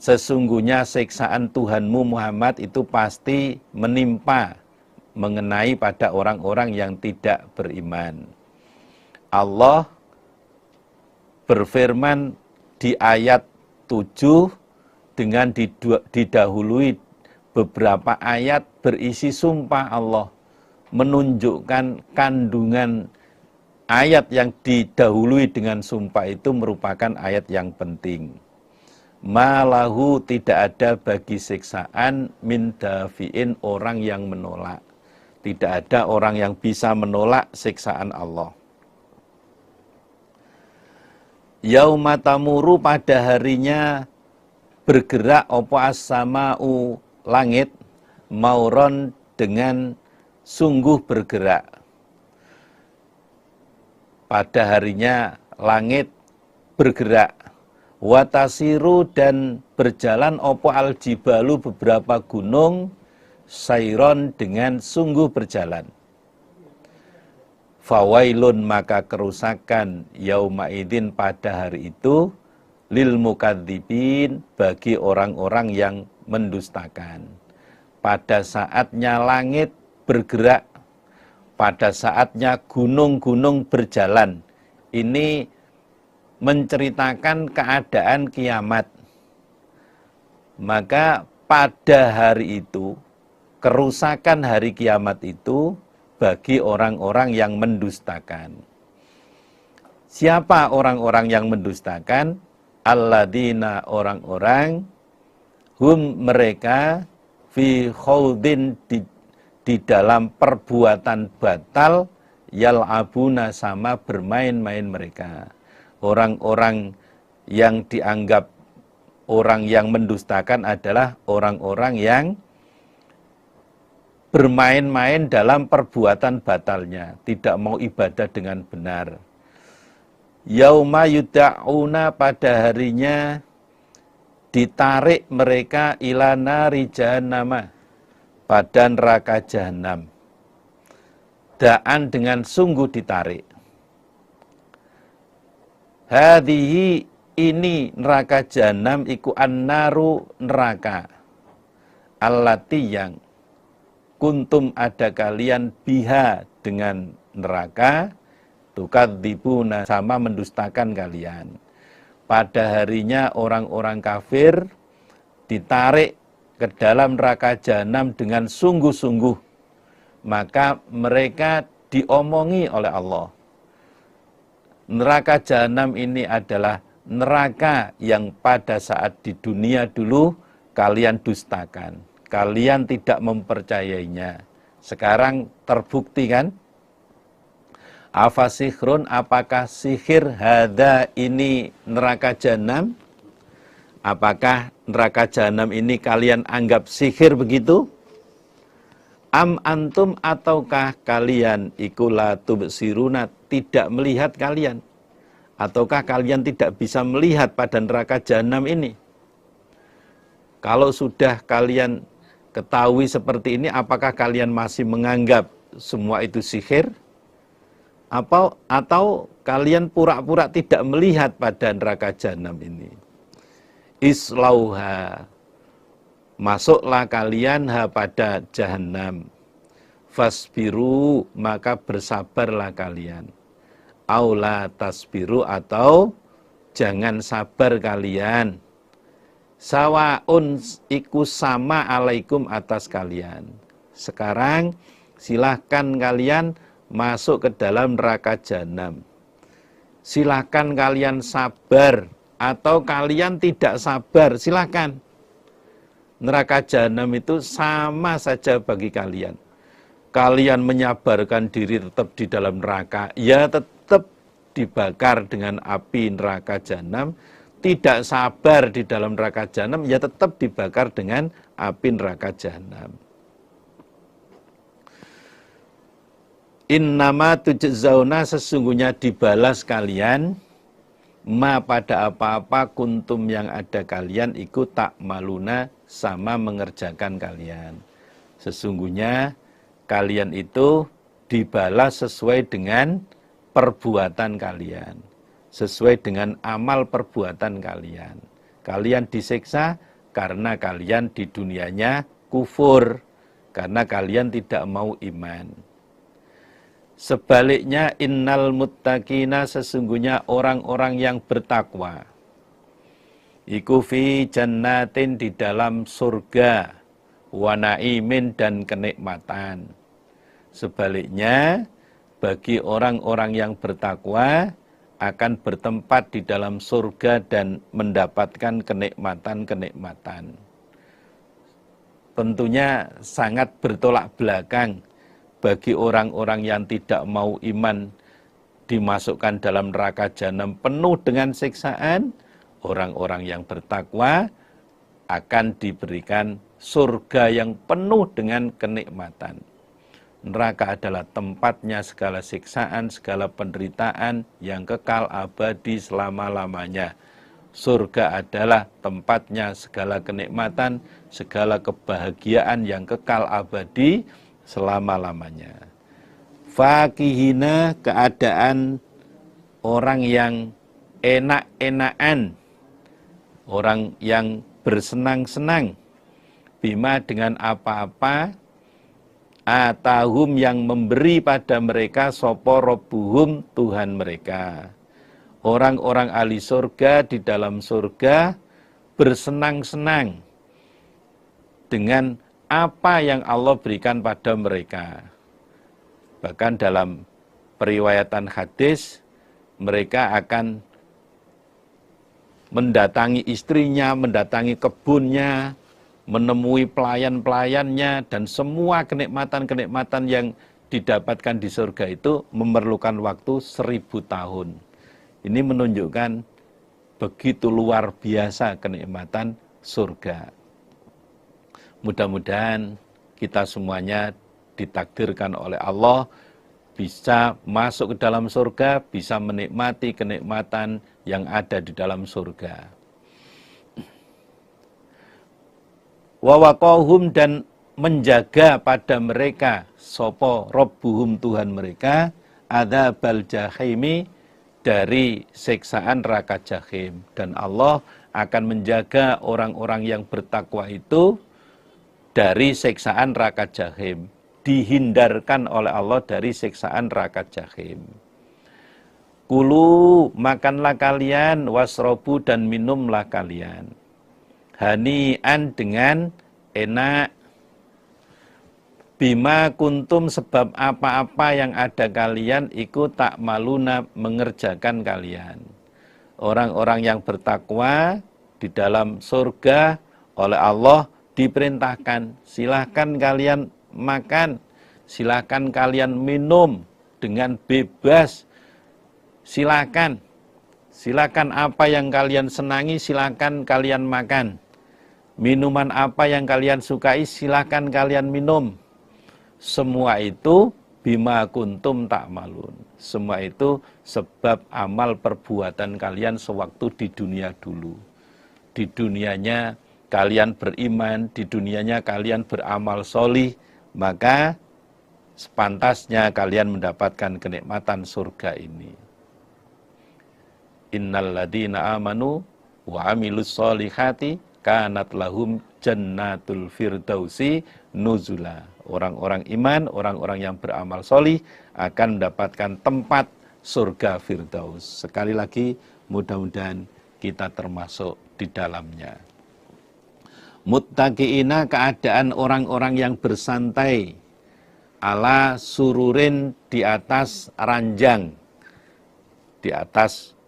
Sesungguhnya siksaan Tuhanmu Muhammad itu pasti menimpa, mengenai pada orang-orang yang tidak beriman. Allah berfirman di ayat 7 dengan didahului beberapa ayat berisi sumpah Allah, menunjukkan kandungan ayat yang didahului dengan sumpah itu merupakan ayat yang penting. Malahu, tidak ada bagi siksaan min dafi'in, orang yang menolak. Tidak ada orang yang bisa menolak siksaan Allah. Yauma tamuru, pada harinya bergerak opo as-sama'u, langit, mauron, dengan sungguh bergerak. Pada harinya langit bergerak. Watasiru, dan berjalan opo al-jibalu, beberapa gunung, sairon, dengan sungguh berjalan. Fawailun, maka kerusakan, yauma idzin, pada hari itu, lil mukadzibin, bagi orang-orang yang mendustakan. Pada saatnya langit bergerak, pada saatnya gunung-gunung berjalan, ini menceritakan keadaan kiamat. Maka pada hari itu, kerusakan hari kiamat itu bagi orang-orang yang mendustakan. Siapa orang-orang yang mendustakan? Alladzina, orang-orang, hum, mereka, fi khawdin, di dalam perbuatan batal, yal'abuna, sama bermain-main mereka. Orang-orang yang dianggap orang yang mendustakan adalah orang-orang yang bermain-main dalam perbuatan batalnya, tidak mau ibadah dengan benar. Yauma yuda'una, pada harinya ditarik mereka ila nari jahannama, pada neraka jahanam. Da'an, dengan sungguh ditarik. Hadhihi, ini neraka jahanam, iku annaru, neraka. Allati, yang kuntum, ada kalian, biha, dengan neraka, tukadzibuna, sama mendustakan kalian. Pada harinya orang-orang kafir ditarik ke dalam neraka jahanam dengan sungguh-sungguh, maka mereka diomongi oleh Allah. Neraka jahanam ini adalah neraka yang pada saat di dunia dulu kalian dustakan, kalian tidak mempercayainya. Sekarang terbukti kan? Afasihrun, apakah sihir, hadza, ini neraka jahanam? Apakah neraka jahanam ini kalian anggap sihir begitu? Am antum, ataukah kalian iku la tubsiruna, tidak melihat kalian? Ataukah kalian tidak bisa melihat pada neraka jahanam ini? Kalau sudah kalian ketahui seperti ini, apakah kalian masih menganggap semua itu sihir? Atau kalian pura-pura tidak melihat pada neraka jahanam ini. Islauha, masuklah kalian pada jahanam. Fasbiru, maka bersabarlah kalian. Aula tasbiru, atau jangan sabar kalian. Sawaun, iku sama alaikum atas kalian. Sekarang silahkan kalian masuk ke dalam neraka jahanam. Silahkan kalian sabar atau kalian tidak sabar, silahkan. Neraka jahanam itu sama saja bagi kalian. Kalian menyabarkan diri tetap di dalam neraka, ya tetap dibakar dengan api neraka jahanam. Tidak sabar di dalam neraka jahanam, ya tetap dibakar dengan api neraka jahanam. Innama tujzauna, sesungguhnya dibalas kalian, ma pada apa-apa kuntum yang ada kalian ikut tak maluna, sama mengerjakan kalian. Sesungguhnya kalian itu dibalas sesuai dengan perbuatan kalian, sesuai dengan amal perbuatan kalian. Kalian disiksa karena kalian di dunianya kufur, karena kalian tidak mau iman. Sebaliknya innal muttaqina, sesungguhnya orang-orang yang bertakwa, iku fi jannatin, di dalam surga, wa naimin, dan kenikmatan. Sebaliknya bagi orang-orang yang bertakwa akan bertempat di dalam surga dan mendapatkan kenikmatan-kenikmatan. Tentunya sangat bertolak belakang bagi orang-orang yang tidak mau iman dimasukkan dalam neraka jahanam penuh dengan siksaan. Orang-orang yang bertakwa akan diberikan surga yang penuh dengan kenikmatan. Neraka adalah tempatnya segala siksaan, segala penderitaan yang kekal abadi selama-lamanya. Surga adalah tempatnya segala kenikmatan, segala kebahagiaan yang kekal abadi selama-lamanya. Fakihina, keadaan orang yang enak-enakan, orang yang bersenang-senang, bima, dengan apa-apa, atahum, yang memberi pada mereka, sopo robbuhum, Tuhan mereka. Orang-orang ahli surga di dalam surga bersenang-senang dengan apa yang Allah berikan pada mereka. Bahkan dalam periwayatan hadis, mereka akan mendatangi istrinya, mendatangi kebunnya, menemui pelayan-pelayannya, dan semua kenikmatan-kenikmatan yang didapatkan di surga itu memerlukan waktu 1000 tahun. Ini menunjukkan begitu luar biasa kenikmatan surga. Mudah-mudahan kita semuanya ditakdirkan oleh Allah bisa masuk ke dalam surga, bisa menikmati kenikmatan yang ada di dalam surga. Wawaqahum, dan menjaga pada mereka, sopo robbuhum, Tuhan mereka, adzabal jahimi, dari siksaan neraka jahim. Dan Allah akan menjaga orang-orang yang bertakwa itu dari siksaan neraka jahim, dihindarkan oleh Allah dari siksaan neraka jahim. Kulu, makanlah kalian, wasrobu, dan minumlah kalian, hani'an, dengan enak, bima kuntum, sebab apa-apa yang ada kalian ikut tak maluna, mengerjakan kalian. Orang-orang yang bertakwa di dalam surga oleh Allah diperintahkan, silahkan kalian makan, silahkan kalian minum dengan bebas, silahkan apa yang kalian senangi, silahkan kalian makan. Minuman apa yang kalian sukai, silahkan kalian minum. Semua itu bima kuntum ta'malun. Semua itu sebab amal perbuatan kalian sewaktu di dunia dulu. Di dunianya kalian beriman, di dunianya kalian beramal solih, maka sepantasnya kalian mendapatkan kenikmatan surga ini. Innal ladzina amanu wa amilus solihati kanat lahum jannatul firdausi nuzula. Orang-orang iman, orang-orang yang beramal solih akan mendapatkan tempat surga firdaus. Sekali lagi, mudah-mudahan kita termasuk di dalamnya. Muttaqiina, keadaan orang-orang yang bersantai ala sururin, di atas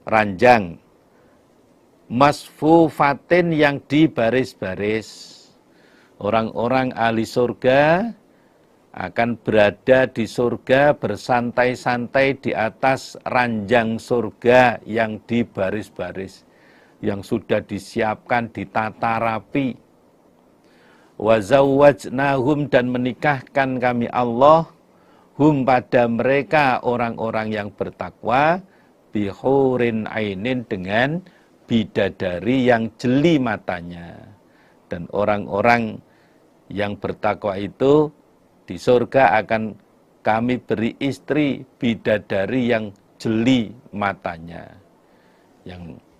ranjang, masfufatin, yang dibaris-baris. Orang-orang ahli surga akan berada di surga bersantai-santai di atas ranjang surga yang dibaris-baris, yang sudah disiapkan, ditata rapi. Wa zawwajnahum, dan menikahkan kami Allah hum, pada mereka orang-orang yang bertakwa, bihurin ainin, dengan bidadari yang jeli matanya. Dan orang-orang yang bertakwa itu di surga akan kami beri istri bidadari yang jeli matanya.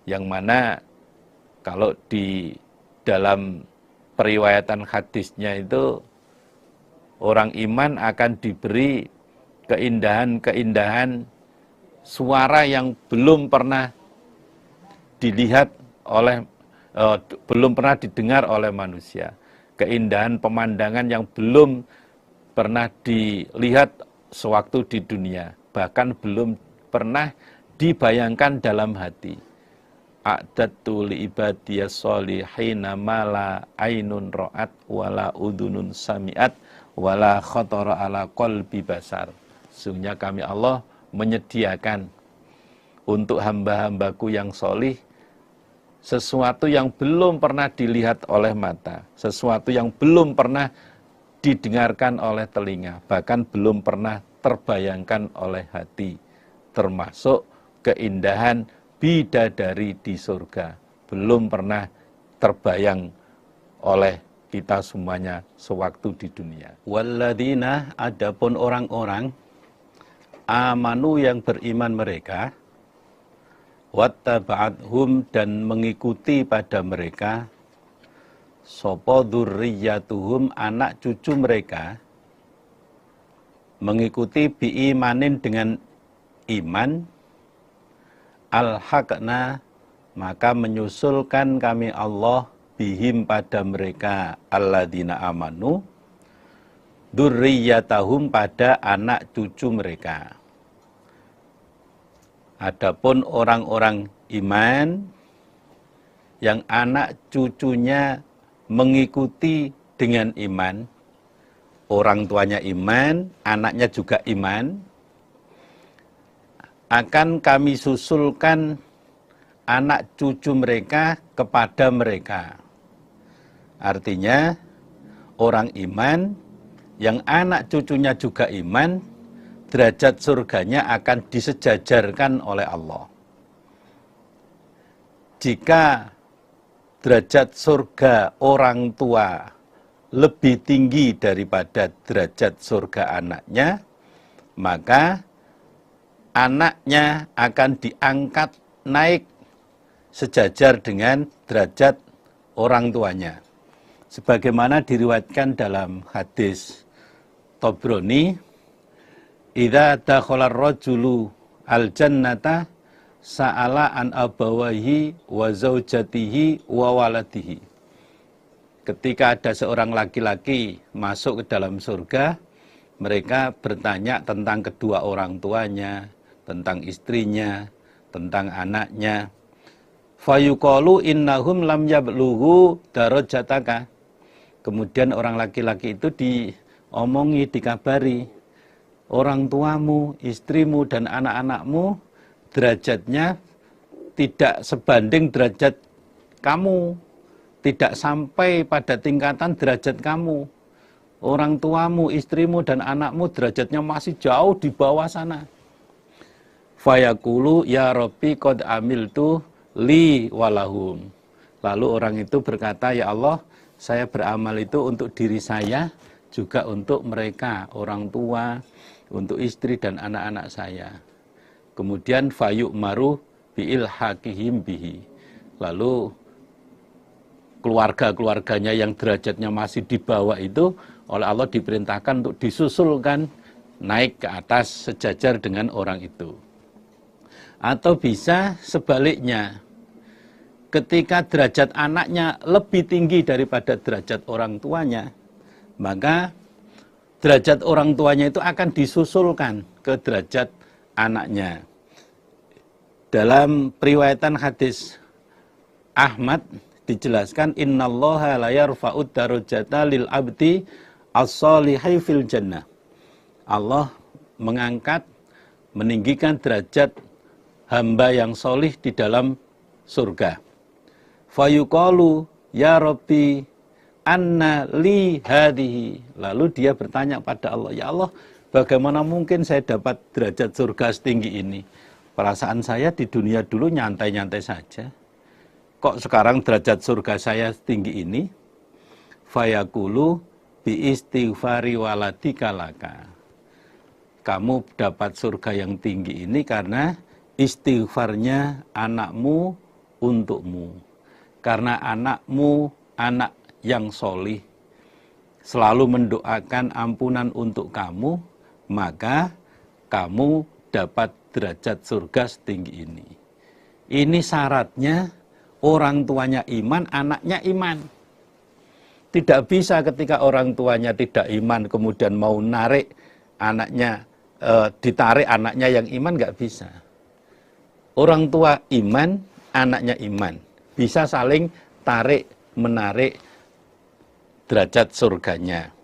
Yang mana kalau di dalam periwayatan hadisnya itu, orang iman akan diberi keindahan-keindahan suara yang belum pernah dilihat oleh, belum pernah didengar oleh manusia. Keindahan pemandangan yang belum pernah dilihat sewaktu di dunia, bahkan belum pernah dibayangkan dalam hati. A'dadtu li ibadiyas solihina mala ainun ra'at wala udunun sami'at wala khatara ala qalbi basar. Sesungguhnya kami Allah menyediakan untuk hamba-hambaku yang solih sesuatu yang belum pernah dilihat oleh mata, sesuatu yang belum pernah didengarkan oleh telinga, bahkan belum pernah terbayangkan oleh hati, termasuk keindahan bidadari di surga, belum pernah terbayang oleh kita semuanya sewaktu di dunia. Walladzina, adapun orang-orang amanu, yang beriman mereka, wattaba'athum, dan mengikuti pada mereka, sapa dzurriyyatuhum, anak cucu mereka, mengikuti biimanin, dengan iman, alhaqna, maka menyusulkan kami Allah bihim, pada mereka, alladzina amanu, dzurriyyatahum, pada anak cucu mereka. Adapun orang-orang iman yang anak cucunya mengikuti dengan iman, orang tuanya iman, anaknya juga iman, akan kami susulkan anak cucu mereka kepada mereka. Artinya orang iman yang anak cucunya juga iman, derajat surganya akan disejajarkan oleh Allah. Jika derajat surga orang tua lebih tinggi daripada derajat surga anaknya, maka anaknya akan diangkat naik sejajar dengan derajat orang tuanya. Sebagaimana diriwayatkan dalam hadis Tabrani, idza dakhala ar-rajulu al-jannata sa'ala an abawahi wa zaujatihi wa waladihi. Ketika ada seorang laki-laki masuk ke dalam surga, mereka bertanya tentang kedua orang tuanya, tentang istrinya, tentang anaknya. Fayuqalu innahum lam yablughu darajataka. Kemudian orang laki-laki itu diomongi, dikabari, orang tuamu, istrimu, dan anak-anakmu derajatnya tidak sebanding derajat kamu, tidak sampai pada tingkatan derajat kamu. Orang tuamu, istrimu, dan anakmu derajatnya masih jauh di bawah sana. Fayaqulu ya Rabbi qad amiltu li walahum. Lalu orang itu berkata, ya Allah, saya beramal itu untuk diri saya juga untuk mereka, orang tua, untuk istri dan anak-anak saya. Kemudian fayuk maru bi'il hakihim bihi. Lalu keluarga-keluarganya yang derajatnya masih di bawah itu oleh Allah diperintahkan untuk disusulkan naik ke atas sejajar dengan orang itu. Atau bisa sebaliknya, ketika derajat anaknya lebih tinggi daripada derajat orang tuanya, maka derajat orang tuanya itu akan disusulkan ke derajat anaknya. Dalam periwayatan hadis Ahmad dijelaskan, innallaha la yarfa'ud darajata lil abdi as-solihai fil jannah. Allah mengangkat, meninggikan derajat hamba yang solih di dalam surga. Fayuqalu ya Rabbi anna li hadihi. Lalu dia bertanya pada Allah, ya Allah, bagaimana mungkin saya dapat derajat surga setinggi ini? Perasaan saya di dunia dulu nyantai-nyantai saja. Kok sekarang derajat surga saya setinggi ini? Fayaqulu bi istighfari waladika laka. Kamu dapat surga yang tinggi ini karena istighfarnya anakmu untukmu. Karena anakmu anak yang solih, selalu mendoakan ampunan untuk kamu, maka kamu dapat derajat surga setinggi ini. Ini syaratnya orang tuanya iman, anaknya iman. Tidak bisa ketika orang tuanya tidak iman, kemudian mau narik anaknya, ditarik anaknya yang iman, nggak bisa. Orang tua iman, anaknya iman. Bisa saling tarik, menarik derajat surganya.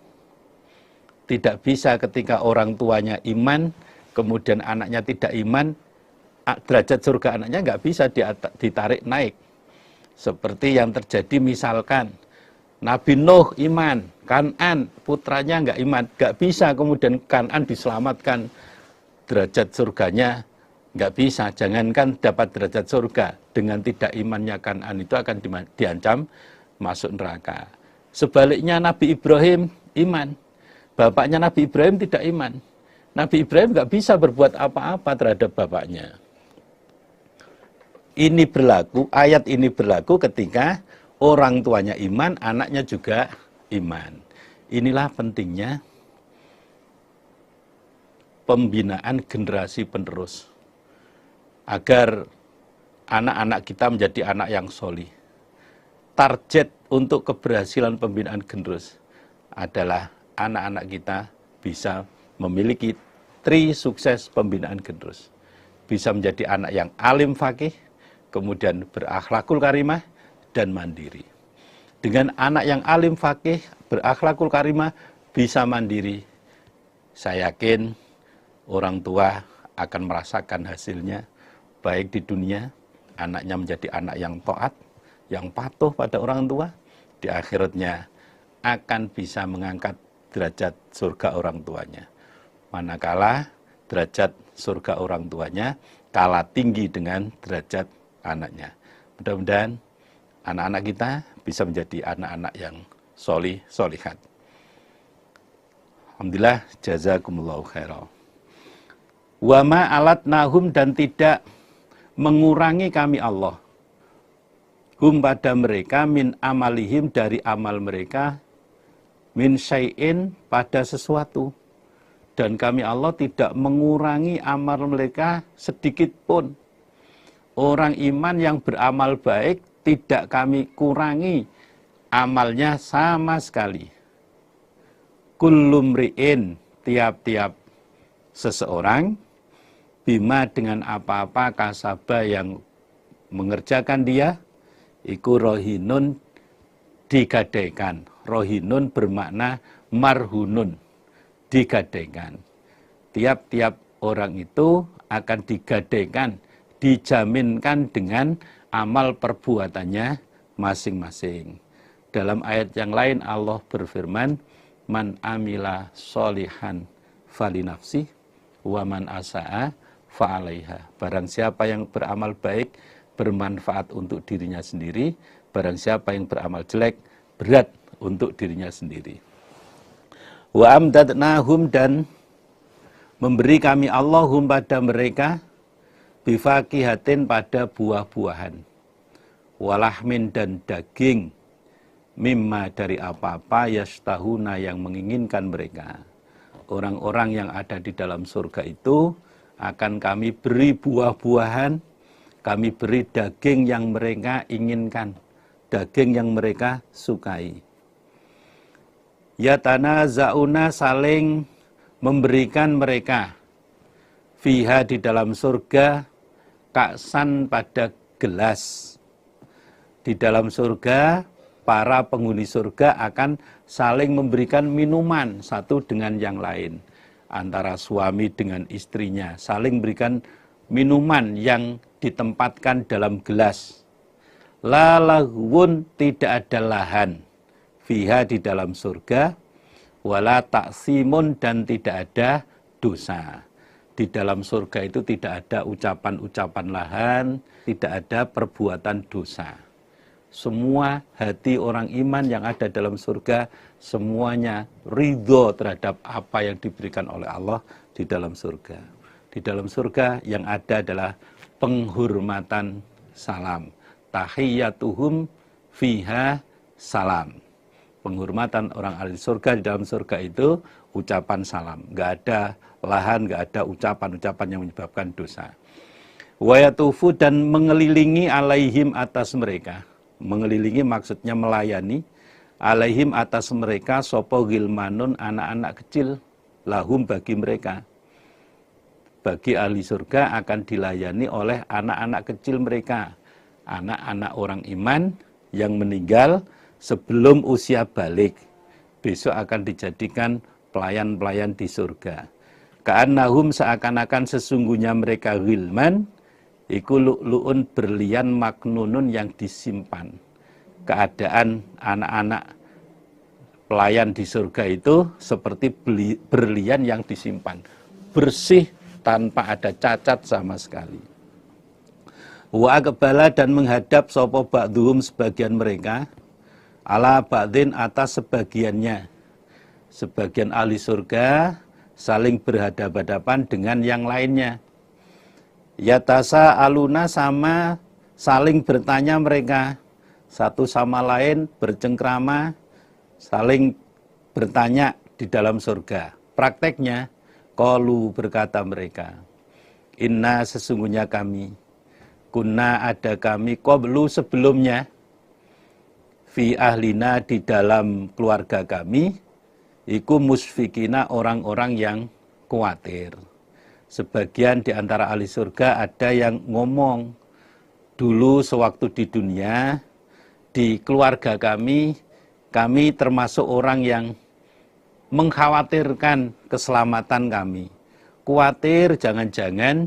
Tidak bisa ketika orang tuanya iman, kemudian anaknya tidak iman, derajat surga anaknya nggak bisa ditarik naik. Seperti yang terjadi misalkan, Nabi Nuh iman, Kan'an putranya nggak iman, nggak bisa kemudian Kan'an diselamatkan, derajat surganya nggak bisa. Jangankan dapat derajat surga, dengan tidak imannya Kan'an itu akan diancam masuk neraka. Sebaliknya Nabi Ibrahim iman, bapaknya Nabi Ibrahim tidak iman. Nabi Ibrahim nggak bisa berbuat apa-apa terhadap bapaknya. Ini berlaku, ayat ini berlaku ketika orang tuanya iman, anaknya juga iman. Inilah pentingnya pembinaan generasi penerus, agar anak-anak kita menjadi anak yang solih. Target untuk keberhasilan pembinaan generasi adalah anak-anak kita bisa memiliki sukses pembinaan generasi. Bisa menjadi anak yang alim fakih, kemudian berakhlakul karimah, dan mandiri. Dengan anak yang alim fakih, berakhlakul karimah, bisa mandiri, saya yakin orang tua akan merasakan hasilnya, baik di dunia, anaknya menjadi anak yang taat, yang patuh pada orang tua, di akhiratnya akan bisa mengangkat derajat surga orang tuanya. Manakala derajat surga orang tuanya kalah tinggi dengan derajat anaknya. Mudah-mudahan anak-anak kita bisa menjadi anak-anak yang solih, solihat. Alhamdulillah, jazakumullahu khairan. Wa ma alatnahum, dan tidak mengurangi kami Allah, hum pada mereka, min amalihim, dari amal mereka, min syai'in, pada sesuatu. Dan kami Allah tidak mengurangi amal mereka sedikit pun. Orang iman yang beramal baik tidak kami kurangi amalnya sama sekali. Kullu mri'in, tiap-tiap seseorang, bima, dengan apa-apa, kasaba, yang mengerjakan dia, iku rohinun, digadaikan. Rohinun bermakna marhunun, digadaikan. Tiap-tiap orang itu akan digadaikan, dijaminkan dengan amal perbuatannya masing-masing. Dalam ayat yang lain Allah berfirman, man amila solihan falinafsih, wa man asa'a fa'alaiha. Barang siapa yang beramal baik, bermanfaat untuk dirinya sendiri. Barang siapa yang beramal jelek, berat untuk dirinya sendiri. Wa amdadnahum, dan memberi kami Allahum pada mereka bifakihatin pada buah-buahan, walahmin dan daging, mimma dari apa-apa yastahuna yang menginginkan mereka. Orang-orang yang ada di dalam surga itu akan kami beri buah-buahan, kami beri daging yang mereka inginkan, daging yang mereka sukai. Yatanaza'una, saling memberikan mereka, fiha di dalam surga, ka'san pada gelas. Di dalam surga, para penghuni surga akan saling memberikan minuman satu dengan yang lain. Antara suami dengan istrinya, saling berikan minuman yang ditempatkan dalam gelas. La laghun, tidak ada lahan, fiha di dalam surga, wala taksimun, dan tidak ada dosa. Di dalam surga itu tidak ada ucapan-ucapan lahan, tidak ada perbuatan dosa. Semua hati orang iman yang ada dalam surga, semuanya ridho terhadap apa yang diberikan oleh Allah di dalam surga. Di dalam surga yang ada adalah penghormatan salam. Tahiyyatuhum fiha salam. Penghormatan orang ahli surga di dalam surga itu ucapan salam. Nggak ada lahan, nggak ada ucapan-ucapan yang menyebabkan dosa. Wa yatufu, dan mengelilingi alaihim atas mereka. Mengelilingi maksudnya melayani, alaihim atas mereka, sopo gilmanun, anak-anak kecil, lahum bagi mereka. Bagi ahli surga akan dilayani oleh anak-anak kecil mereka, anak-anak orang iman yang meninggal sebelum usia balik. Besok akan dijadikan pelayan-pelayan di surga. Ka'annahum, seakan-akan sesungguhnya mereka gilman, iku lu'lu'un, berlian maknunun yang disimpan. Keadaan anak-anak pelayan di surga itu seperti berlian yang disimpan, bersih tanpa ada cacat sama sekali. Wa aqbala, dan menghadap sapa ba'dhum, sebagian mereka, ala ba'din, atas sebagiannya. Sebagian ahli surga saling berhadapan-hadapan dengan yang lainnya. Yatasa aluna, sama saling bertanya mereka, satu sama lain bercengkrama, saling bertanya di dalam surga. Prakteknya, qalu, berkata mereka, inna, sesungguhnya kami, kunna, ada kami, qablu, sebelumnya, fi ahlina, di dalam keluarga kami, iku musfikina, orang-orang yang khawatir. Sebagian di antara ahli surga ada yang ngomong, dulu sewaktu di dunia, di keluarga kami termasuk orang yang mengkhawatirkan keselamatan kami. Khawatir jangan-jangan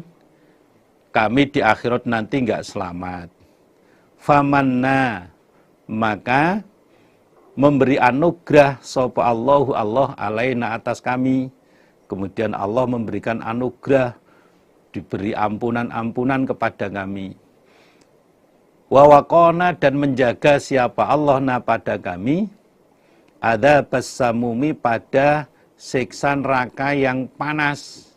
kami di akhirat nanti enggak selamat. Famanna, maka memberi anugerah sapa Allahu, Allah, alaina, atas kami. Kemudian Allah memberikan anugerah, diberi ampunan-ampunan kepada kami. Wa waqona, dan menjaga siapa Allah na pada kami, adzabas samumi, pada siksa neraka yang panas.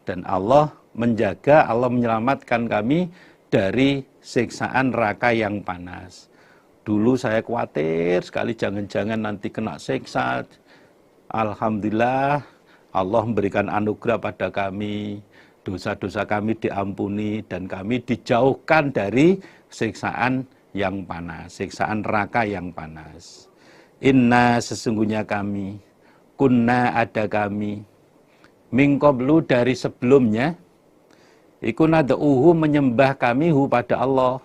Dan Allah menjaga, Allah menyelamatkan kami dari siksaan neraka yang panas. Dulu saya khawatir sekali jangan-jangan nanti kena siksa. Alhamdulillah, Allah memberikan anugerah pada kami, dosa-dosa kami diampuni, dan kami dijauhkan dari siksaan yang panas, siksaan neraka yang panas. Inna, sesungguhnya kami, kunna, ada kami, min qablu, dari sebelumnya, iku nad'uhu, menyembah kami hu, pada Allah.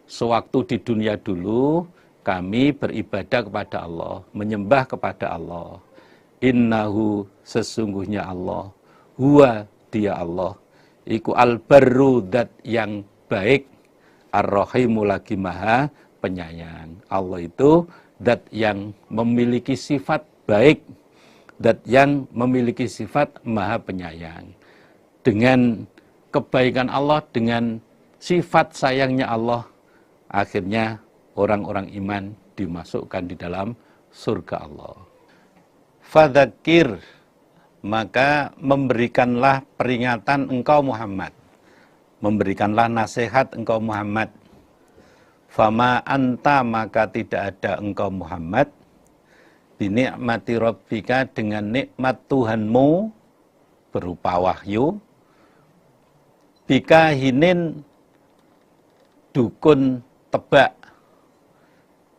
Sewaktu di dunia dulu, kami beribadah kepada Allah, menyembah kepada Allah. Innahu, sesungguhnya Allah, huwa, dia Allah, iku al-barru, dat yang baik, ar-rahimu, lagi maha penyayang. Allah itu dat yang memiliki sifat baik, dat yang memiliki sifat maha penyayang. Dengan kebaikan Allah, dengan sifat sayangnya Allah, akhirnya orang-orang iman dimasukkan di dalam surga Allah. Fadzakir, maka memberikanlah peringatan engkau Muhammad, memberikanlah nasihat engkau Muhammad. Fama anta, maka tidak ada engkau Muhammad, binikmati rabbika, dengan nikmat Tuhanmu berupa wahyu, bikahinin, dukun tebak,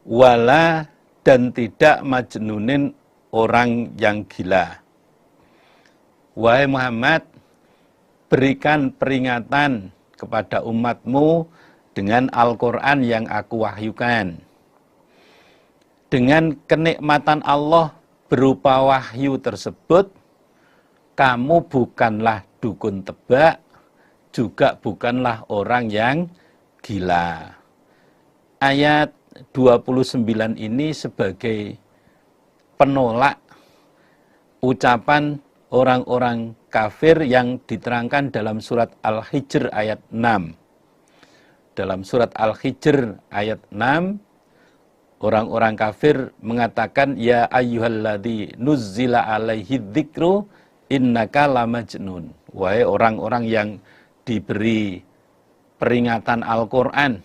wala, dan tidak majnunin, orang yang gila. Wahai Muhammad, berikan peringatan kepada umatmu dengan Al-Quran yang aku wahyukan. Dengan kenikmatan Allah berupa wahyu tersebut, kamu bukanlah dukun tebak, juga bukanlah orang yang gila. Ayat 29 ini sebagai penolak ucapan orang-orang kafir yang diterangkan dalam surat Al-Hijr ayat 6. Dalam surat Al-Hijr ayat 6, orang-orang kafir mengatakan, ya ayyuhalladzi nuzzila alaihi dzikru innaka lamajnun. Wahai orang-orang yang diberi peringatan Al-Quran,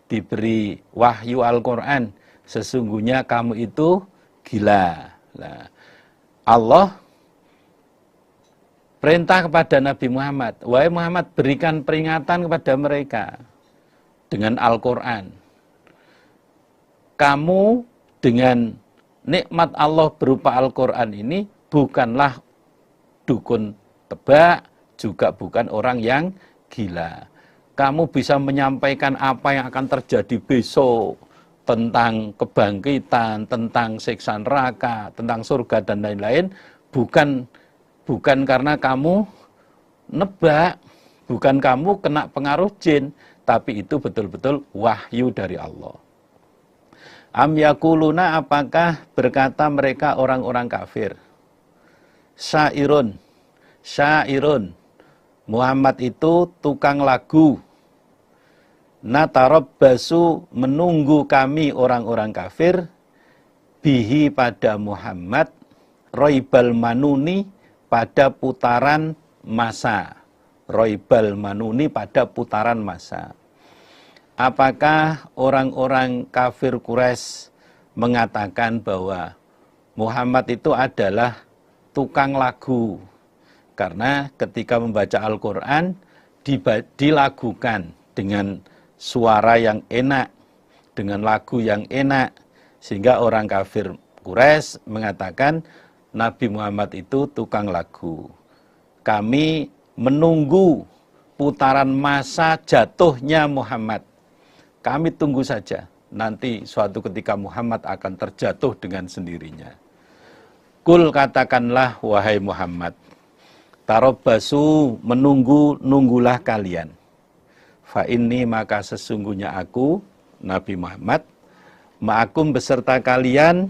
diberi wahyu Al-Quran, sesungguhnya kamu itu gila. Nah, Allah perintah kepada Nabi Muhammad, wahai Muhammad, berikan peringatan kepada mereka dengan Al-Quran. Kamu dengan nikmat Allah berupa Al-Quran ini bukanlah dukun tebak, juga bukan orang yang gila. Kamu bisa menyampaikan apa yang akan terjadi besok, tentang kebangkitan, tentang siksa neraka, tentang surga dan lain-lain, bukan karena kamu nebak, bukan kamu kena pengaruh jin, tapi itu betul-betul wahyu dari Allah. Am yakuluna, apakah berkata mereka orang-orang kafir, syairun, Muhammad itu tukang lagu. Natarabbasu, menunggu kami orang-orang kafir, bihi pada Muhammad, roibal manuni, pada putaran masa. Roibal manuni, pada putaran masa. Apakah orang-orang kafir Quraisy mengatakan bahwa Muhammad itu adalah tukang lagu? Karena ketika membaca Al-Quran dilagukan dengan suara yang enak, dengan lagu yang enak, sehingga orang kafir Quraisy mengatakan Nabi Muhammad itu tukang lagu. Kami menunggu putaran masa jatuhnya Muhammad. Kami tunggu saja, nanti suatu ketika Muhammad akan terjatuh dengan sendirinya. Kul, katakanlah wahai Muhammad, tarabbasu, nunggulah kalian. Fa inni, maka sesungguhnya aku, Nabi Muhammad, ma'akum beserta kalian,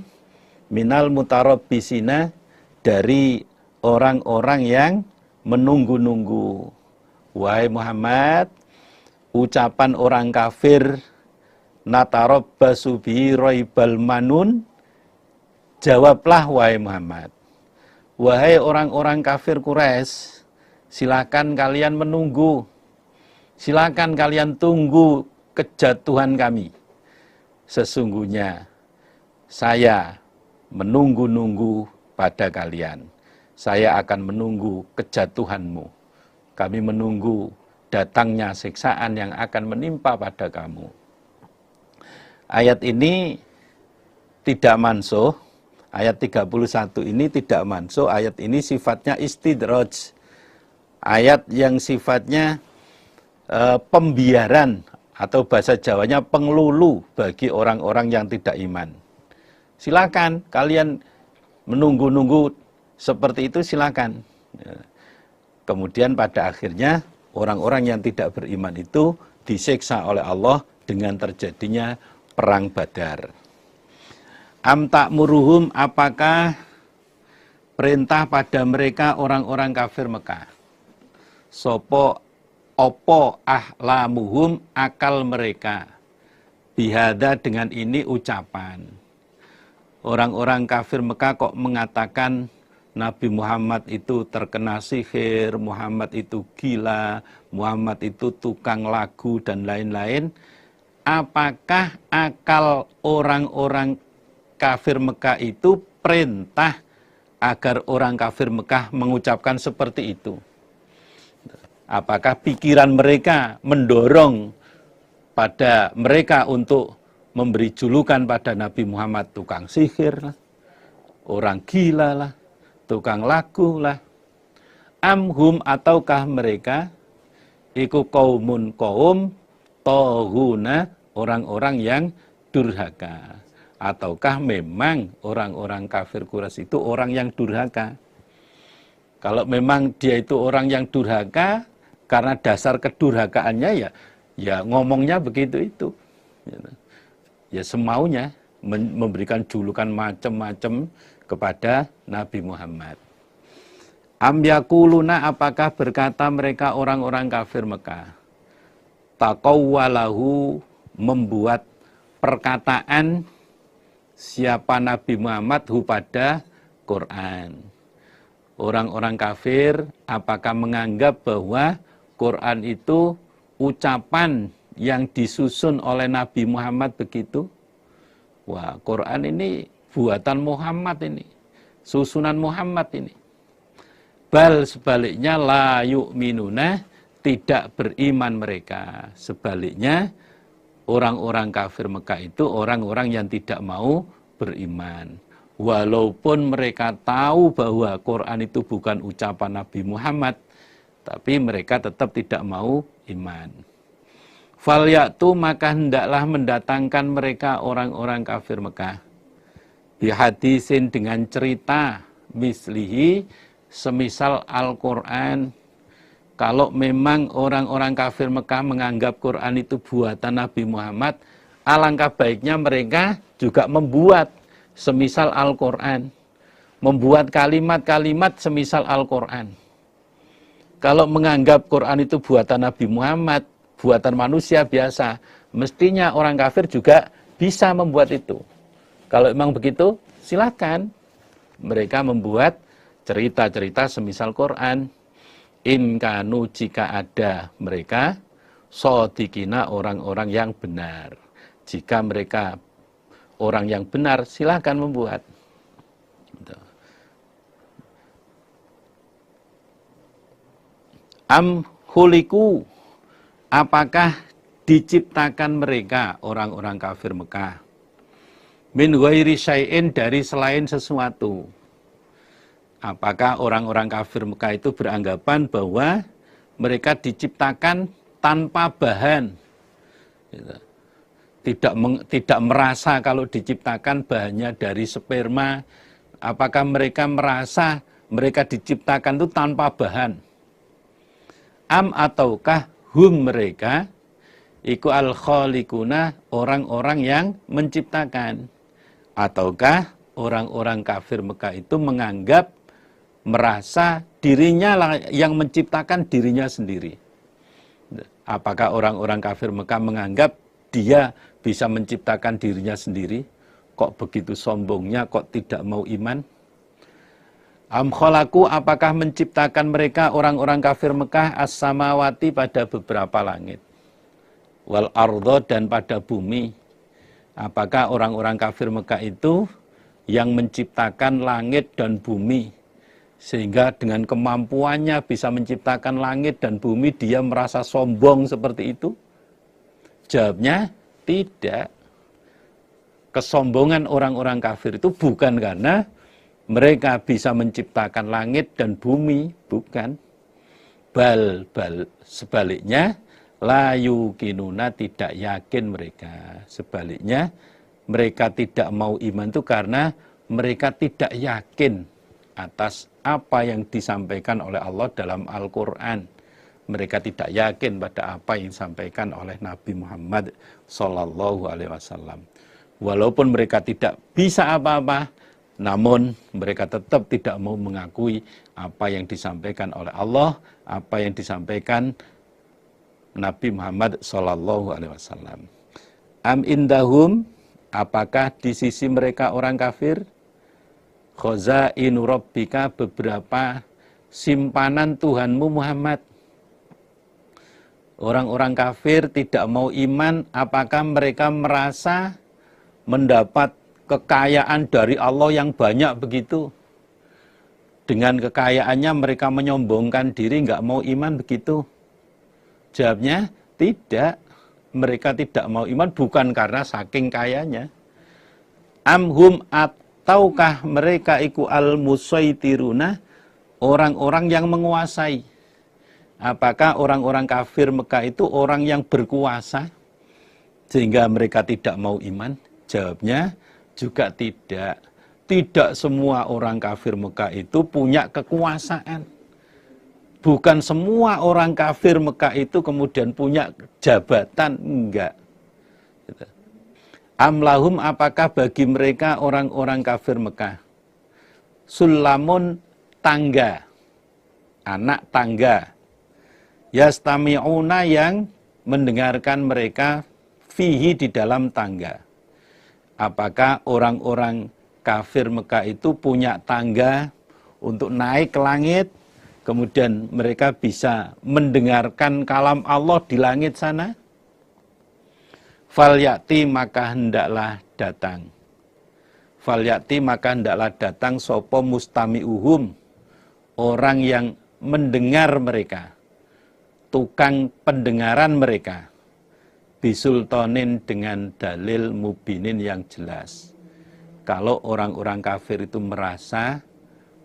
minal mutarabbisina, dari orang-orang yang menunggu-nunggu. Wahai Muhammad, ucapan orang kafir, natarabbasu bi roibal manun, jawablah wahai Muhammad, wahai orang-orang kafir Quraisy, silakan kalian menunggu. Silakan kalian tunggu kejatuhan kami. Sesungguhnya saya menunggu-nunggu pada kalian. Saya akan menunggu kejatuhanmu. Kami menunggu datangnya siksaan yang akan menimpa pada kamu. Ayat ini tidak mansuh. Ayat 31 ini tidak mansuh. Ayat ini sifatnya istidraj. Ayat yang sifatnya pembiaran, atau bahasa Jawanya penglulu bagi orang-orang yang tidak iman. Silakan kalian menunggu-nunggu seperti itu, silakan. Kemudian pada akhirnya orang-orang yang tidak beriman itu disiksa oleh Allah dengan terjadinya perang Badar. Am ta'muruhum, apakah perintah pada mereka orang-orang kafir Mekah? Opo ahlamuhum, akal mereka, bihada, dengan ini ucapan. orang-orang kafir Mekah kok mengatakan Nabi Muhammad itu terkena sihir, Muhammad itu gila, Muhammad itu tukang lagu dan lain-lain. Apakah akal orang-orang kafir Mekah itu perintah agar orang kafir Mekah mengucapkan seperti itu? Apakah pikiran mereka mendorong pada mereka untuk memberi julukan pada Nabi Muhammad tukang sihir lah, orang gila lah, tukang lagu lah? Amhum ataukah mereka iku kaumun kaum tohuna, orang-orang yang durhaka? Ataukah memang orang-orang kafir Quraisy itu orang yang durhaka? Kalau memang dia itu orang yang durhaka, karena dasar kedurhakaannya ya ngomongnya begitu itu. Ya semaunya memberikan julukan macam-macam kepada Nabi Muhammad. Am yakuluna, apakah berkata mereka orang-orang kafir Mekah, taqawwalahu, membuat perkataan siapa Nabi Muhammad hu pada Quran. Orang-orang kafir apakah menganggap bahwa Quran itu ucapan yang disusun oleh Nabi Muhammad begitu? Wah, Quran ini buatan Muhammad ini, susunan Muhammad ini. Bal, sebaliknya, la yu'minuna, tidak beriman mereka. Sebaliknya, orang-orang kafir Mekah itu orang-orang yang tidak mau beriman. Walaupun mereka tahu bahwa Quran itu bukan ucapan Nabi Muhammad, tapi mereka tetap tidak mau iman. Falyatu, maka hendaklah mendatangkan mereka orang-orang kafir Mekah bihadisin, dengan cerita mislihi, semisal Al-Quran. Kalau memang orang-orang kafir Mekah menganggap Quran itu buatan Nabi Muhammad, alangkah baiknya mereka juga membuat semisal Al-Quran, membuat kalimat-kalimat semisal Al-Quran. Kalau menganggap Quran itu buatan Nabi Muhammad, buatan manusia biasa, mestinya orang kafir juga bisa membuat itu. Kalau memang begitu, silakan mereka membuat cerita-cerita semisal Quran. In kanu, jika ada mereka, sodikina, orang-orang yang benar. Jika mereka orang yang benar, silakan membuat. Am khuliku, apakah diciptakan mereka orang-orang kafir Mekah min ghairi syai'in, dari selain sesuatu? Apakah orang-orang kafir Mekah itu beranggapan bahwa mereka diciptakan tanpa bahan? Tidak merasa kalau diciptakan bahannya dari sperma. Apakah mereka merasa mereka diciptakan itu tanpa bahan? Am, ataukah hum, mereka iku al-khaliquna, orang-orang yang menciptakan? Ataukah orang-orang kafir Mekah itu menganggap, merasa dirinya lah yang menciptakan dirinya sendiri? Apakah orang-orang kafir Mekah menganggap dia bisa menciptakan dirinya sendiri? Kok begitu sombongnya, kok tidak mau iman? Am khalaku, apakah menciptakan mereka orang-orang kafir Mekah as-samawati, pada beberapa langit, wal ardo, dan pada bumi? Apakah orang-orang kafir Mekah itu yang menciptakan langit dan bumi, sehingga dengan kemampuannya bisa menciptakan langit dan bumi dia merasa sombong seperti itu? Jawabnya tidak. Kesombongan orang-orang kafir itu bukan karena mereka bisa menciptakan langit dan bumi, bukan. Bal, sebaliknya, la yuqinuna, tidak yakin mereka. Sebaliknya, mereka tidak mau iman itu karena mereka tidak yakin atas apa yang disampaikan oleh Allah dalam Al-Quran. Mereka tidak yakin pada apa yang disampaikan oleh Nabi Muhammad SAW. Walaupun mereka tidak bisa apa-apa, namun mereka tetap tidak mau mengakui apa yang disampaikan oleh Allah, apa yang disampaikan Nabi Muhammad SAW. Am indahum, Apakah di sisi mereka orang kafir? Khazainu rabbika, beberapa simpanan Tuhanmu Muhammad. Orang-orang kafir tidak mau iman, apakah mereka merasa mendapat kekayaan dari Allah yang banyak begitu? Dengan kekayaannya mereka menyombongkan diri, nggak mau iman begitu? Jawabnya, tidak. Mereka tidak mau iman bukan karena saking kayanya. Amhum, ataukah mereka iku al-musaitiruna, orang-orang yang menguasai. Apakah orang-orang kafir Mekah itu orang yang berkuasa sehingga mereka tidak mau iman? Jawabnya juga tidak. Tidak semua orang kafir Mekah itu punya kekuasaan. Bukan semua orang kafir Mekah itu kemudian punya jabatan, enggak. Amlahum, apakah bagi mereka orang-orang kafir Mekah? Sulamun, tangga, anak tangga. Yastami'una, yang mendengarkan mereka, fihi, di dalam tangga. Apakah orang-orang kafir Mekah itu punya tangga untuk naik ke langit? Kemudian mereka bisa mendengarkan kalam Allah di langit sana. Falyati, maka hendaklah datang. Falyati, maka hendaklah datang sopo mustami'uhum, orang yang mendengar mereka, tukang pendengaran mereka, bisultonin, dengan dalil mubinin yang jelas. Kalau orang-orang kafir itu merasa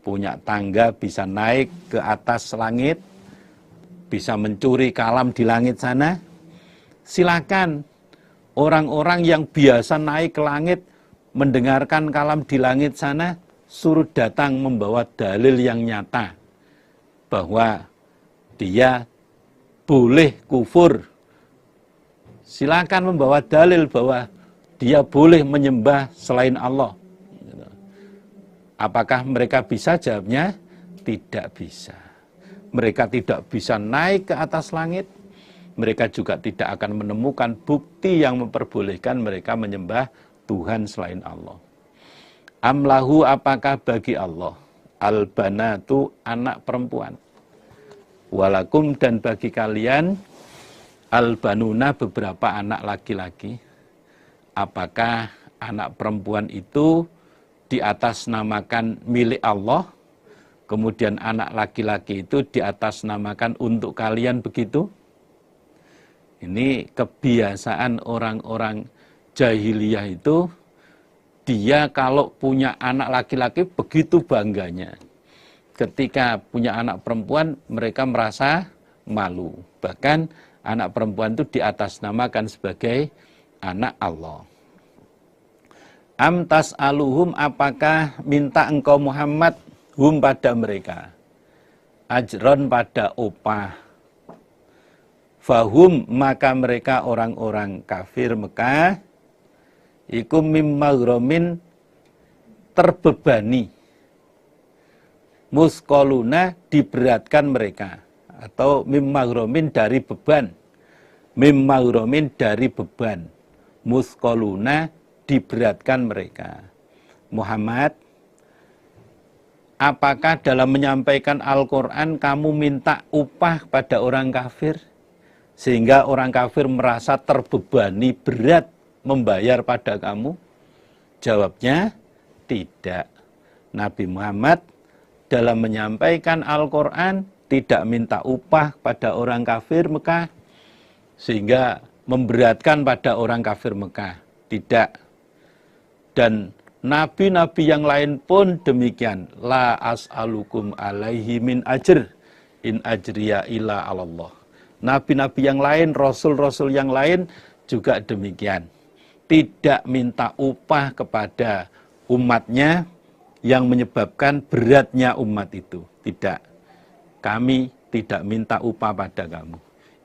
punya tangga, bisa naik ke atas langit, bisa mencuri kalam di langit sana, silakan. Orang-orang yang biasa naik ke langit, mendengarkan kalam di langit sana, suruh datang membawa dalil yang nyata bahwa dia boleh kufur. Silakan membawa dalil bahwa dia boleh menyembah selain Allah. Apakah mereka bisa? Jawabnya, tidak bisa. Mereka tidak bisa naik ke atas langit. Mereka juga tidak akan menemukan bukti yang memperbolehkan mereka menyembah Tuhan selain Allah. Amlahu, apakah bagi Allah? Al-banatu, anak perempuan. Walakum, dan bagi kalian, al-banuna, beberapa anak laki-laki. Apakah anak perempuan itu di atas namakan milik Allah, kemudian anak laki-laki itu di atas namakan untuk kalian begitu? Ini kebiasaan orang-orang jahiliyah itu, dia kalau punya anak laki-laki begitu bangganya. Ketika punya anak perempuan, mereka merasa malu. Bahkan anak perempuan itu di atas namakan sebagai anak Allah. Am tas'aluhum, apakah minta engkau Muhammad hum, pada mereka, ajron, pada upah. Fahum, maka mereka orang-orang kafir Mekah, ikum mimmaghromin, terbebani. Muskoluna, diberatkan mereka. Atau mimmaghromin, dari beban. Mimmaghromin, dari beban. Muskoluna, diberatkan mereka. Muhammad, apakah dalam menyampaikan Al-Quran kamu minta upah pada orang kafir? Sehingga orang kafir merasa terbebani, berat membayar pada kamu? Jawabnya, tidak. Nabi Muhammad dalam menyampaikan Al-Quran tidak minta upah pada orang kafir Mekah, sehingga memberatkan pada orang kafir Mekah. Tidak. Dan nabi-nabi yang lain pun demikian. La as'alukum alaihi min ajr, in ajriya illa 'alallah. Nabi-nabi yang lain, rasul-rasul yang lain juga demikian. Tidak minta upah kepada umatnya yang menyebabkan beratnya umat itu. Tidak. Kami tidak minta upah pada kamu.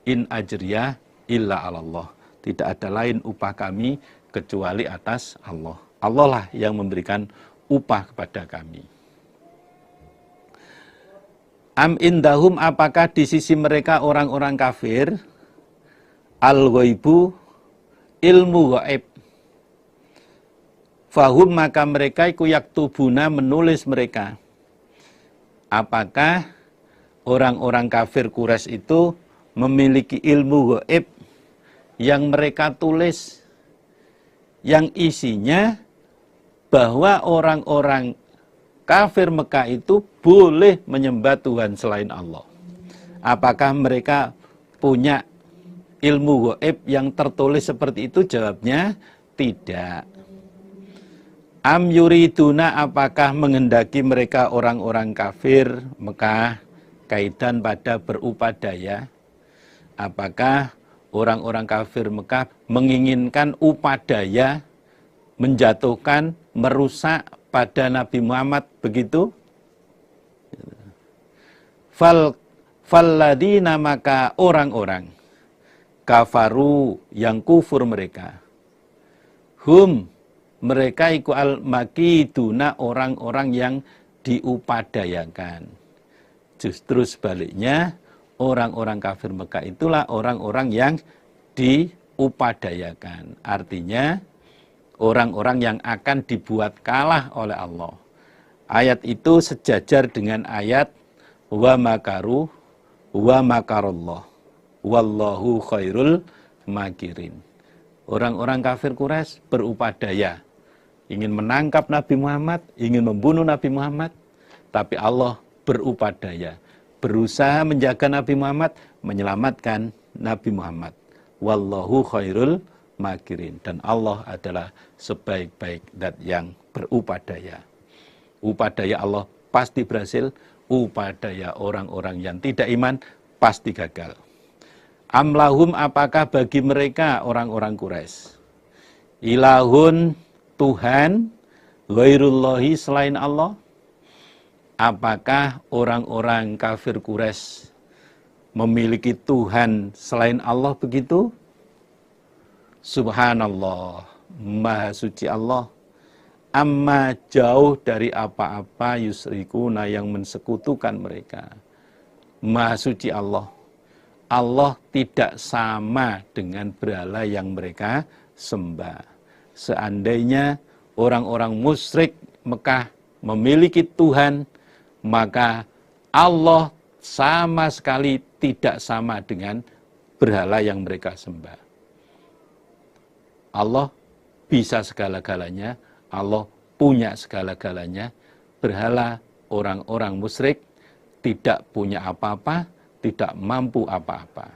In ajriya illa 'alallah. Tidak ada lain upah kami kecuali atas Allah. Allah lah yang memberikan upah kepada kami. Am indahum, apakah di sisi mereka orang-orang kafir, al-ghaibu, ilmu gaib. Fahum maka mereka iku yaktubuna menulis mereka. Apakah orang-orang kafir Quraisy itu memiliki ilmu gaib yang mereka tulis, yang isinya bahwa orang-orang kafir Mekah itu boleh menyembah Tuhan selain Allah. Apakah mereka punya ilmu gaib yang tertulis seperti itu? Jawabnya tidak. Am yuriduna, apakah menghendaki mereka orang-orang kafir Mekah kaidan pada berupadaya? Apakah orang-orang kafir Mekah menginginkan upadaya, menjatuhkan, merusak pada Nabi Muhammad begitu? Falladina, maka orang-orang kafaru yang kufur mereka, hum mereka iku al-makiduna, orang-orang yang diupadayakan. Justru sebaliknya, orang-orang kafir Mekah itulah orang-orang yang diupadayakan. Artinya orang-orang yang akan dibuat kalah oleh Allah. Ayat itu sejajar dengan ayat wa makaru wa makarallah wallahu khairul makirin. Orang-orang kafir Quraisy berupadaya, ingin menangkap Nabi Muhammad, ingin membunuh Nabi Muhammad, tapi Allah berupadaya, berusaha menjaga Nabi Muhammad, menyelamatkan Nabi Muhammad. Wallahu khairul makirin, dan Allah adalah sebaik-baik zat yang berupadaya. Upadaya Allah pasti berhasil, upadaya orang-orang yang tidak iman pasti gagal. Amlahum, apakah bagi mereka orang-orang Quraisy ilahun, Tuhan, ghairullahi, selain Allah? Apakah orang-orang kafir Quraisy memiliki Tuhan selain Allah begitu? Subhanallah, maha suci Allah, amma jauh dari apa-apa yusrikuna yang mensekutukan mereka. Maha suci Allah. Allah tidak sama dengan berhala yang mereka sembah. Seandainya orang-orang musyrik Mekah memiliki Tuhan, maka Allah sama sekali tidak sama dengan berhala yang mereka sembah. Allah bisa segala-galanya, Allah punya segala-galanya. Berhala orang-orang musyrik tidak punya apa-apa, tidak mampu apa-apa.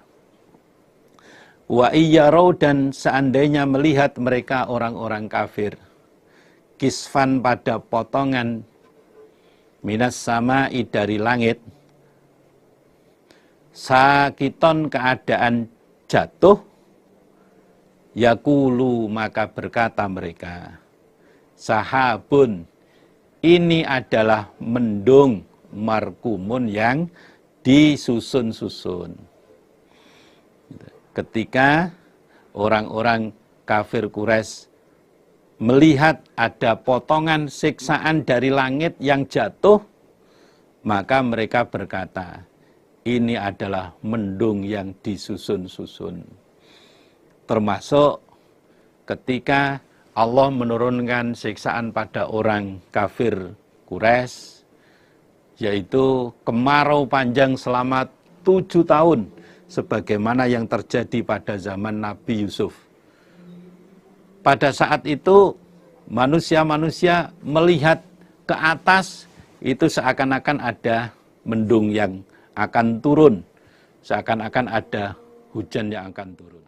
Wa iyyarau, dan seandainya melihat mereka orang-orang kafir, kisfan pada potongan, minas sama'i dari langit, sakiton keadaan jatuh, yakulu maka berkata mereka, sahabun, ini adalah mendung markumun yang disusun-susun. Ketika orang-orang kafir Quraisy melihat ada potongan siksaan dari langit yang jatuh, maka mereka berkata, ini adalah mendung yang disusun-susun. Termasuk ketika Allah menurunkan siksaan pada orang kafir Quraisy, yaitu kemarau panjang selama 7 tahun, sebagaimana yang terjadi pada zaman Nabi Yusuf. Pada saat itu manusia-manusia melihat ke atas, itu seakan-akan ada mendung yang akan turun, seakan-akan ada hujan yang akan turun.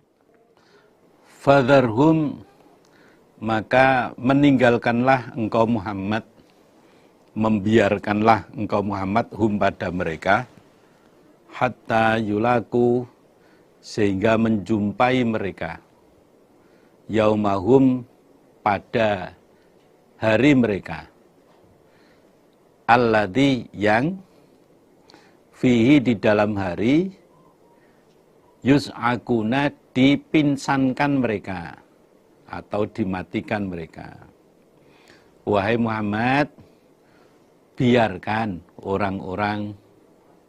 Fadharhum, maka meninggalkanlah engkau Muhammad, membiarkanlah engkau Muhammad hum pada mereka, hatta yulaku, sehingga menjumpai mereka, yaumahum, pada hari mereka, alladzi, yang fihi, di dalam hari, yus'akuna, dipinsankan mereka atau dimatikan mereka. Wahai Muhammad, biarkan orang-orang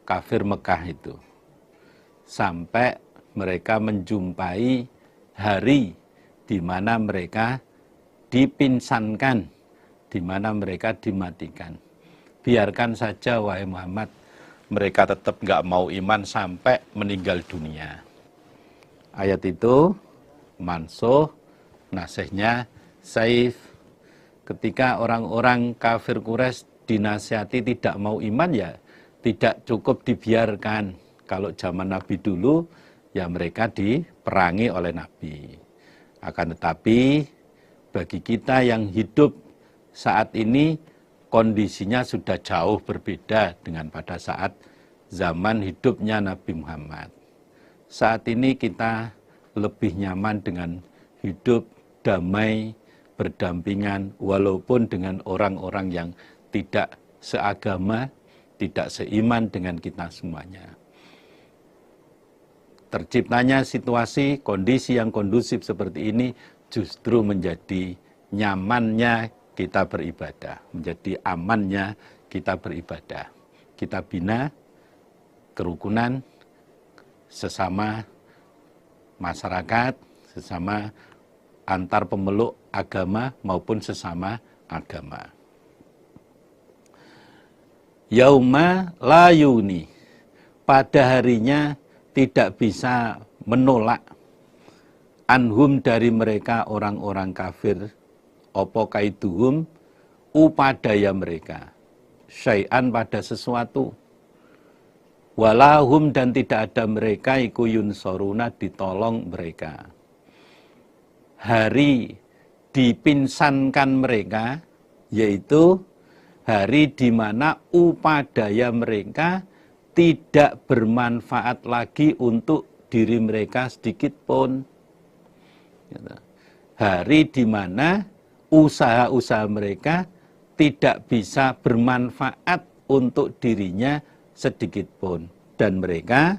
kafir Mekah itu sampai mereka menjumpai hari di mana mereka dipinsankan, di mana mereka dimatikan. Biarkan saja wahai Muhammad, mereka tetap nggak mau iman sampai meninggal dunia. Ayat itu mansuh, nasihnya Saif. Ketika orang-orang kafir Quraisy dinasihati tidak mau iman, ya tidak cukup dibiarkan. Kalau zaman Nabi dulu, ya mereka diperangi oleh Nabi. Akan tetapi bagi kita yang hidup saat ini, kondisinya sudah jauh berbeda dengan pada saat zaman hidupnya Nabi Muhammad. Saat ini kita lebih nyaman dengan hidup damai, berdampingan, walaupun dengan orang-orang yang tidak seagama, tidak seiman dengan kita semuanya. Terciptanya situasi, kondisi yang kondusif seperti ini justru menjadi nyamannya kita beribadah, menjadi amannya kita beribadah. Kita bina kerukunan sesama masyarakat, sesama antar pemeluk agama maupun sesama agama. Yauma la yuni, pada harinya tidak bisa menolak anhum dari mereka orang-orang kafir, opo kaiduhum, upadaya mereka, syai'an pada sesuatu, walahum dan tidak ada mereka iku yunsoruna ditolong mereka. Hari dipinsankan mereka, yaitu hari di mana upadaya mereka tidak bermanfaat lagi untuk diri mereka sedikit pun. Hari di mana usaha-usaha mereka tidak bisa bermanfaat untuk dirinya sedikit pun. Dan mereka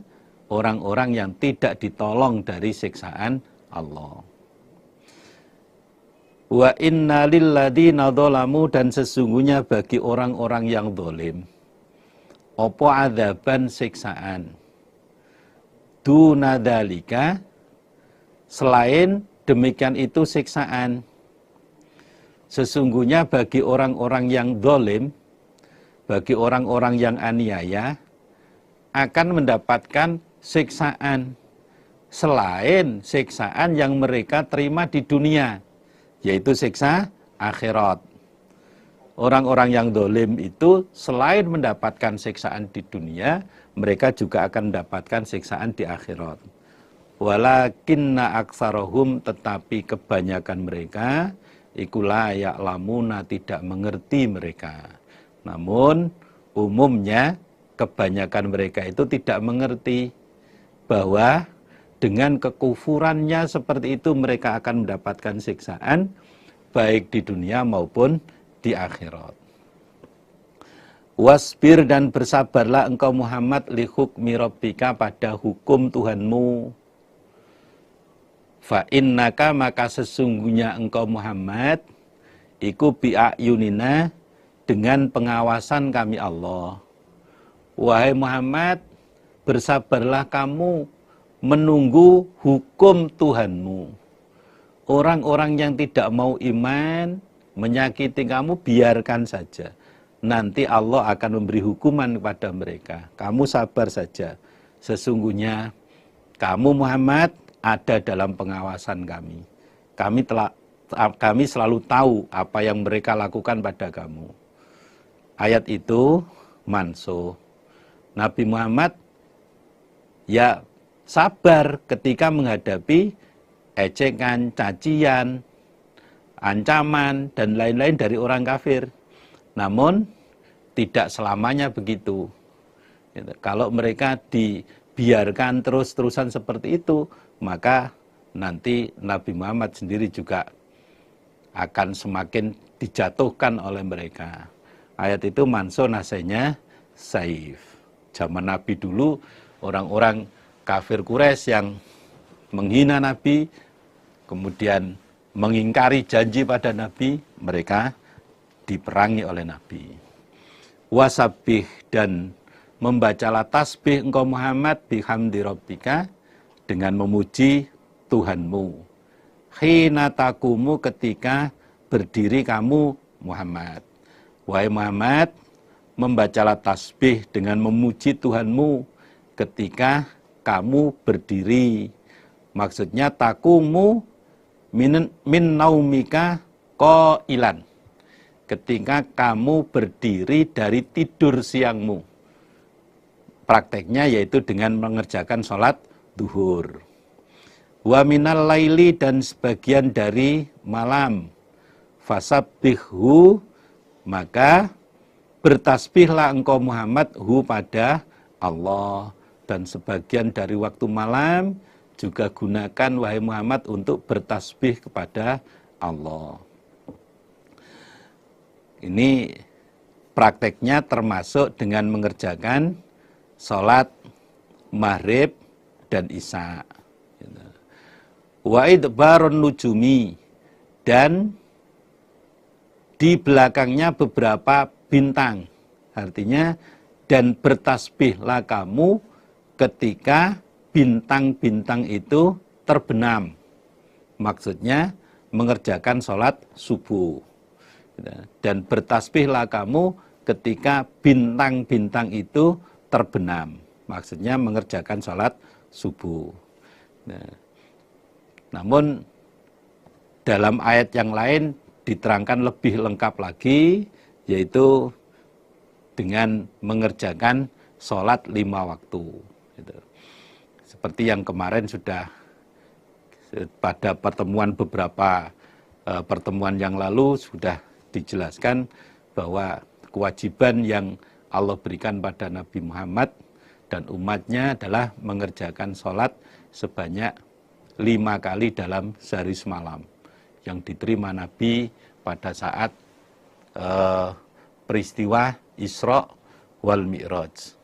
orang-orang yang tidak ditolong dari siksaan Allah. Wa inna lilladzina dzalamu, dan sesungguhnya bagi orang-orang yang zalim opo adzaban siksaan dunadzalika, selain demikian itu siksaan. Sesungguhnya bagi orang-orang yang zalim, bagi orang-orang yang aniaya akan mendapatkan siksaan selain siksaan yang mereka terima di dunia, yaitu siksa akhirat. Orang-orang yang zalim itu selain mendapatkan siksaan di dunia, mereka juga akan mendapatkan siksaan di akhirat. Walakinna aktsarahum, tetapi kebanyakan mereka iku la ya'lamuna, tidak mengerti mereka. Namun umumnya kebanyakan mereka itu tidak mengerti bahwa dengan kekufurannya seperti itu mereka akan mendapatkan siksaan baik di dunia maupun di akhirat. Wasbir, dan bersabarlah engkau Muhammad li hukmi rabbika, pada hukum Tuhanmu. Fa innaka, maka sesungguhnya engkau Muhammad iku bi'ayunina, dengan pengawasan kami Allah. Wahai Muhammad, bersabarlah kamu menunggu hukum Tuhanmu. Orang-orang yang tidak mau iman, menyakiti kamu, biarkan saja. Nanti Allah akan memberi hukuman kepada mereka. Kamu sabar saja. Sesungguhnya kamu Muhammad ada dalam pengawasan kami. Kami selalu tahu apa yang mereka lakukan pada kamu. Ayat itu mansuh. Nabi Muhammad ya sabar ketika menghadapi ejekan, cacian, ancaman, dan lain-lain dari orang kafir. Namun tidak selamanya begitu. Kalau mereka dibiarkan terus-terusan seperti itu, maka nanti Nabi Muhammad sendiri juga akan semakin dijatuhkan oleh mereka. Ayat itu mansuh, nasihnya Saif. Zaman Nabi dulu, orang-orang kafir Quraisy yang menghina Nabi, kemudian mengingkari janji pada Nabi, mereka diperangi oleh Nabi. Wasabbih, dan membacalah tasbih engkau Muhammad bihamdi rabbika, dengan memuji Tuhanmu. Hina takumu, ketika berdiri kamu Muhammad. Wahai Muhammad, membacalah tasbih dengan memuji Tuhanmu ketika kamu berdiri. Maksudnya takumu min naumika qailan. Ketika kamu berdiri dari tidur siangmu. Prakteknya yaitu dengan mengerjakan sholat duhur. Wa minal laili, dan sebagian dari malam. Fasabbihhu, maka bertasbihlah engkau Muhammad hu pada Allah. Dan sebagian dari waktu malam juga gunakan wahai Muhammad untuk bertasbih kepada Allah. Ini prakteknya termasuk dengan mengerjakan sholat maghrib dan isya. Wa idbarun nujumi, dan di belakangnya beberapa bintang. Artinya, dan bertasbihlah kamu ketika bintang-bintang itu terbenam. Maksudnya mengerjakan sholat subuh. Dan bertasbihlah kamu ketika bintang-bintang itu terbenam. Maksudnya mengerjakan sholat subuh. Namun dalam ayat yang lain diterangkan lebih lengkap lagi, yaitu dengan mengerjakan sholat 5 waktu. Seperti yang kemarin sudah pada beberapa pertemuan yang lalu sudah dijelaskan bahwa kewajiban yang Allah berikan pada Nabi Muhammad dan umatnya adalah mengerjakan sholat sebanyak 5 kali dalam sehari semalam yang diterima Nabi pada saat peristiwa Isra wal Mi'raj.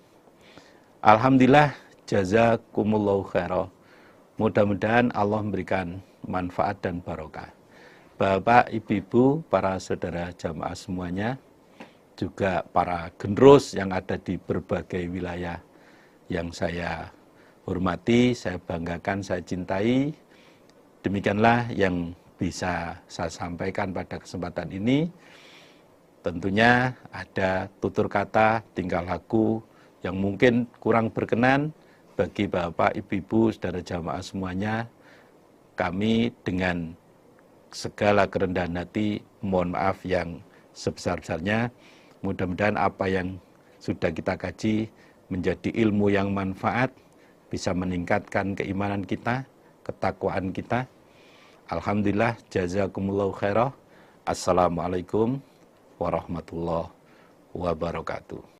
Alhamdulillah, jazakumullahu khairan. Mudah-mudahan Allah memberikan manfaat dan barokah. Bapak, Ibu, para saudara jamaah semuanya, juga para generus yang ada di berbagai wilayah yang saya hormati, saya banggakan, saya cintai. Demikianlah yang bisa saya sampaikan pada kesempatan ini. Tentunya ada tutur kata, tingkah laku yang mungkin kurang berkenan bagi Bapak, Ibu, saudara jamaah semuanya. Kami dengan segala kerendahan hati mohon maaf yang sebesar-besarnya. Mudah-mudahan apa yang sudah kita kaji menjadi ilmu yang manfaat, bisa meningkatkan keimanan kita, ketakwaan kita. Alhamdulillah, jazakumullahu khairah. Assalamualaikum warahmatullahi wabarakatuh.